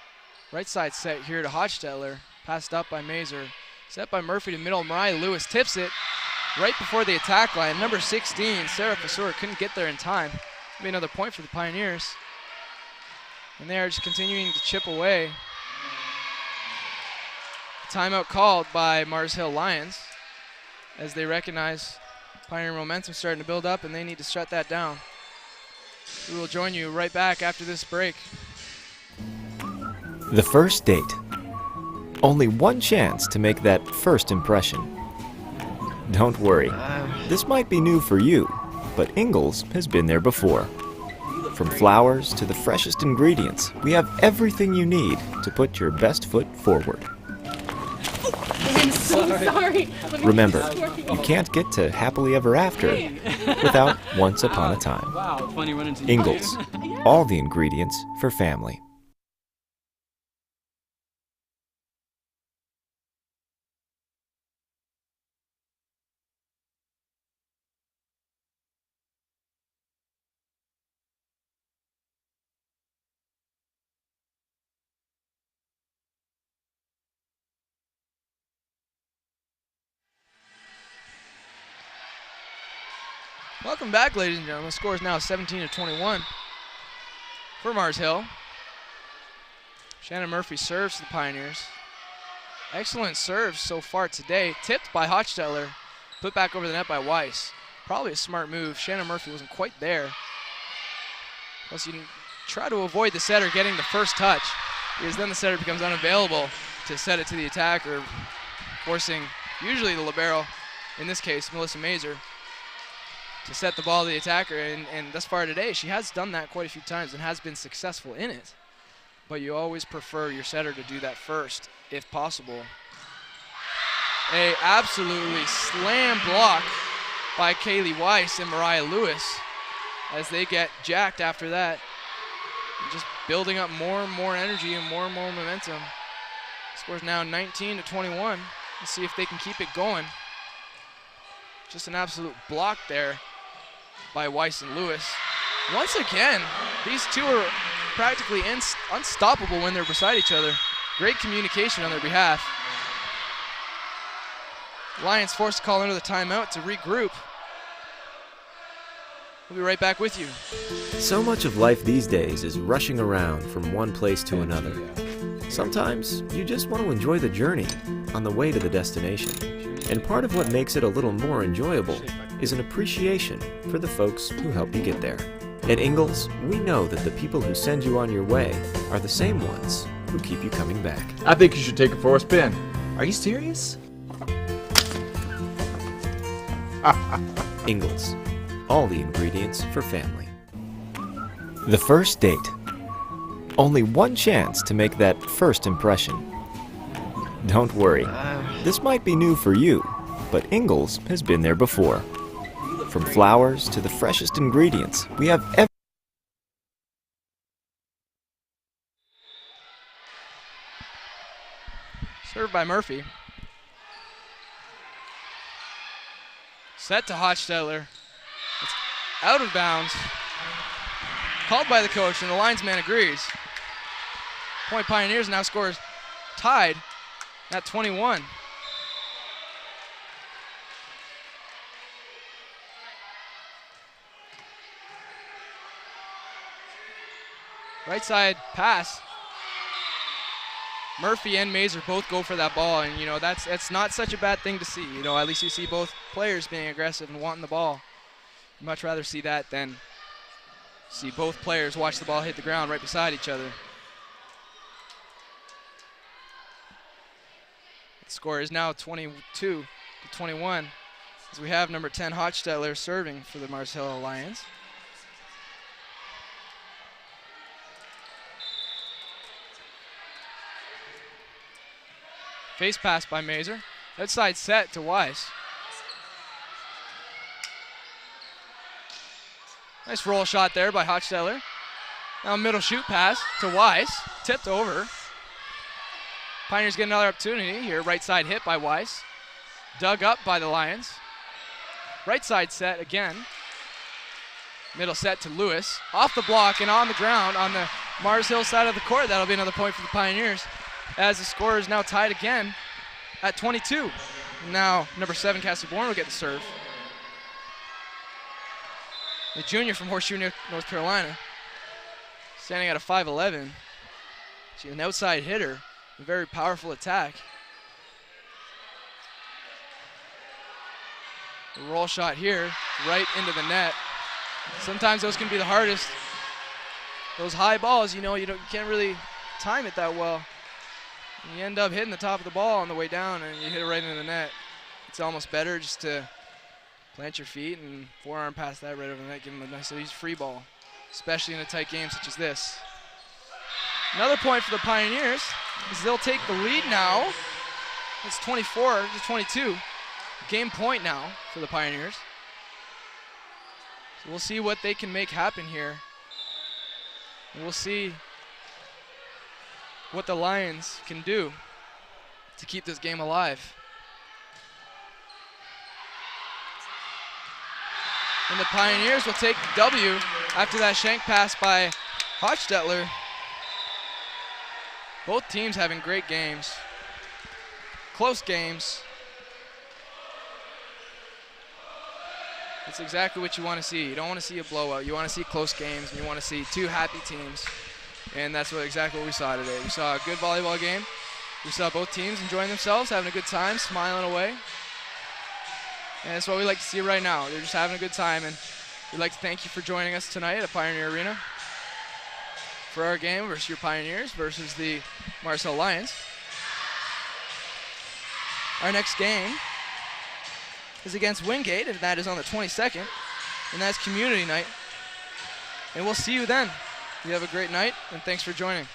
Right side set here to Hochstetler. Passed up by Mazer. Set by Murphy to middle. Mariah Lewis tips it right before the attack line. Number 16, Sarah Fasur, couldn't get there in time. Be another point for the Pioneers. And they are just continuing to chip away. Timeout called by Mars Hill Lions as they recognize Pioneer momentum starting to build up and they need to shut that down. We will join you right back after this break. The first date. Only one chance to make that first impression. Don't worry, this might be new for you, but Ingles has been there before. From flowers to the freshest ingredients, we have everything you need to put your best foot forward. I'm so sorry. Remember, you can't get to happily ever after without once upon a time. Wow, funny running into you. Ingles, all the ingredients for family. Welcome back, ladies and gentlemen. The score is now 17-21 for Mars Hill. Shannon Murphy serves the Pioneers. Excellent serves so far today. Tipped by Hochstetler, put back over the net by Weiss. Probably a smart move. Shannon Murphy wasn't quite there. Plus you can try to avoid the setter getting the first touch, because then the setter becomes unavailable to set it to the attacker, forcing usually the libero, in this case Melissa Mazer, to set the ball to the attacker. And thus far today, she has done that quite a few times and has been successful in it. But you always prefer your setter to do that first, if possible. A absolutely slam block by Kaylee Weiss and Mariah Lewis as they get jacked after that. And just building up more and more energy and more momentum. Score's now 19-21. Let's see if they can keep it going. Just an absolute block there by Weiss and Lewis. Once again, these two are practically unstoppable when they're beside each other. Great communication on their behalf. Lions forced to call another timeout to regroup. We'll be right back with you. So much of life these days is rushing around from one place to another. Sometimes you just want to enjoy the journey on the way to the destination. And part of what makes it a little more enjoyable is an appreciation for the folks who help you get there. At Ingalls, we know that the people who send you on your way are the same ones who keep you coming back. I think you should take it for a spin. Are you serious? Ingalls, all the ingredients for family. The first date. Only one chance to make that first impression. Don't worry, this might be new for you, but Ingalls has been there before. From flowers to the freshest ingredients, we have Served by Murphy. Set to Hochstetler. It's out of bounds. Called by the coach, and the linesman agrees. Point Pioneers now scores tied at 21. Right side pass. Murphy and Mazer both go for that ball, and that's not such a bad thing to see. At least you see both players being aggressive and wanting the ball. You'd much rather see that than see both players watch the ball hit the ground right beside each other. The score is now 22-21 as we have number 10 Hochstetler serving for the Mars Hill Lions. Face pass by Mazer. Outside set to Weiss. Nice roll shot there by Hochstetler. Now middle shoot pass to Weiss. Tipped over. Pioneers get another opportunity here. Right side hit by Weiss. Dug up by the Lions. Right side set again. Middle set to Lewis. Off the block and on the ground on the Mars Hill side of the court. That'll be another point for the Pioneers, as the score is now tied again at 22. Now number 7 Cassie Bourne will get the serve. The junior from Horseshoe, North Carolina, standing at a 5'11". She's an outside hitter, a very powerful attack. The roll shot here, right into the net. Sometimes those can be the hardest. Those high balls, you can't really time it that well. You end up hitting the top of the ball on the way down and you hit it right into the net. It's almost better just to plant your feet and forearm past that right over the net, give them a nice easy free ball, especially in a tight game such as this. Another point for the Pioneers is they'll take the lead now. It's 24-22. Game point now for the Pioneers. So we'll see what they can make happen here. And we'll see what the Lions can do to keep this game alive. And the Pioneers will take the W after that shank pass by Hochstetler. Both teams having great games, close games. It's exactly what you want to see. You don't want to see a blowout. You want to see close games, and you want to see two happy teams. And that's exactly what we saw today. We saw a good volleyball game. We saw both teams enjoying themselves, having a good time, smiling away. And that's what we like to see right now. They're just having a good time. And we'd like to thank you for joining us tonight at Pioneer Arena for our game versus your Pioneers versus the Marcel Lions. Our next game is against Wingate, and that is on the 22nd, and that's community night. And we'll see you then. You have a great night, and thanks for joining.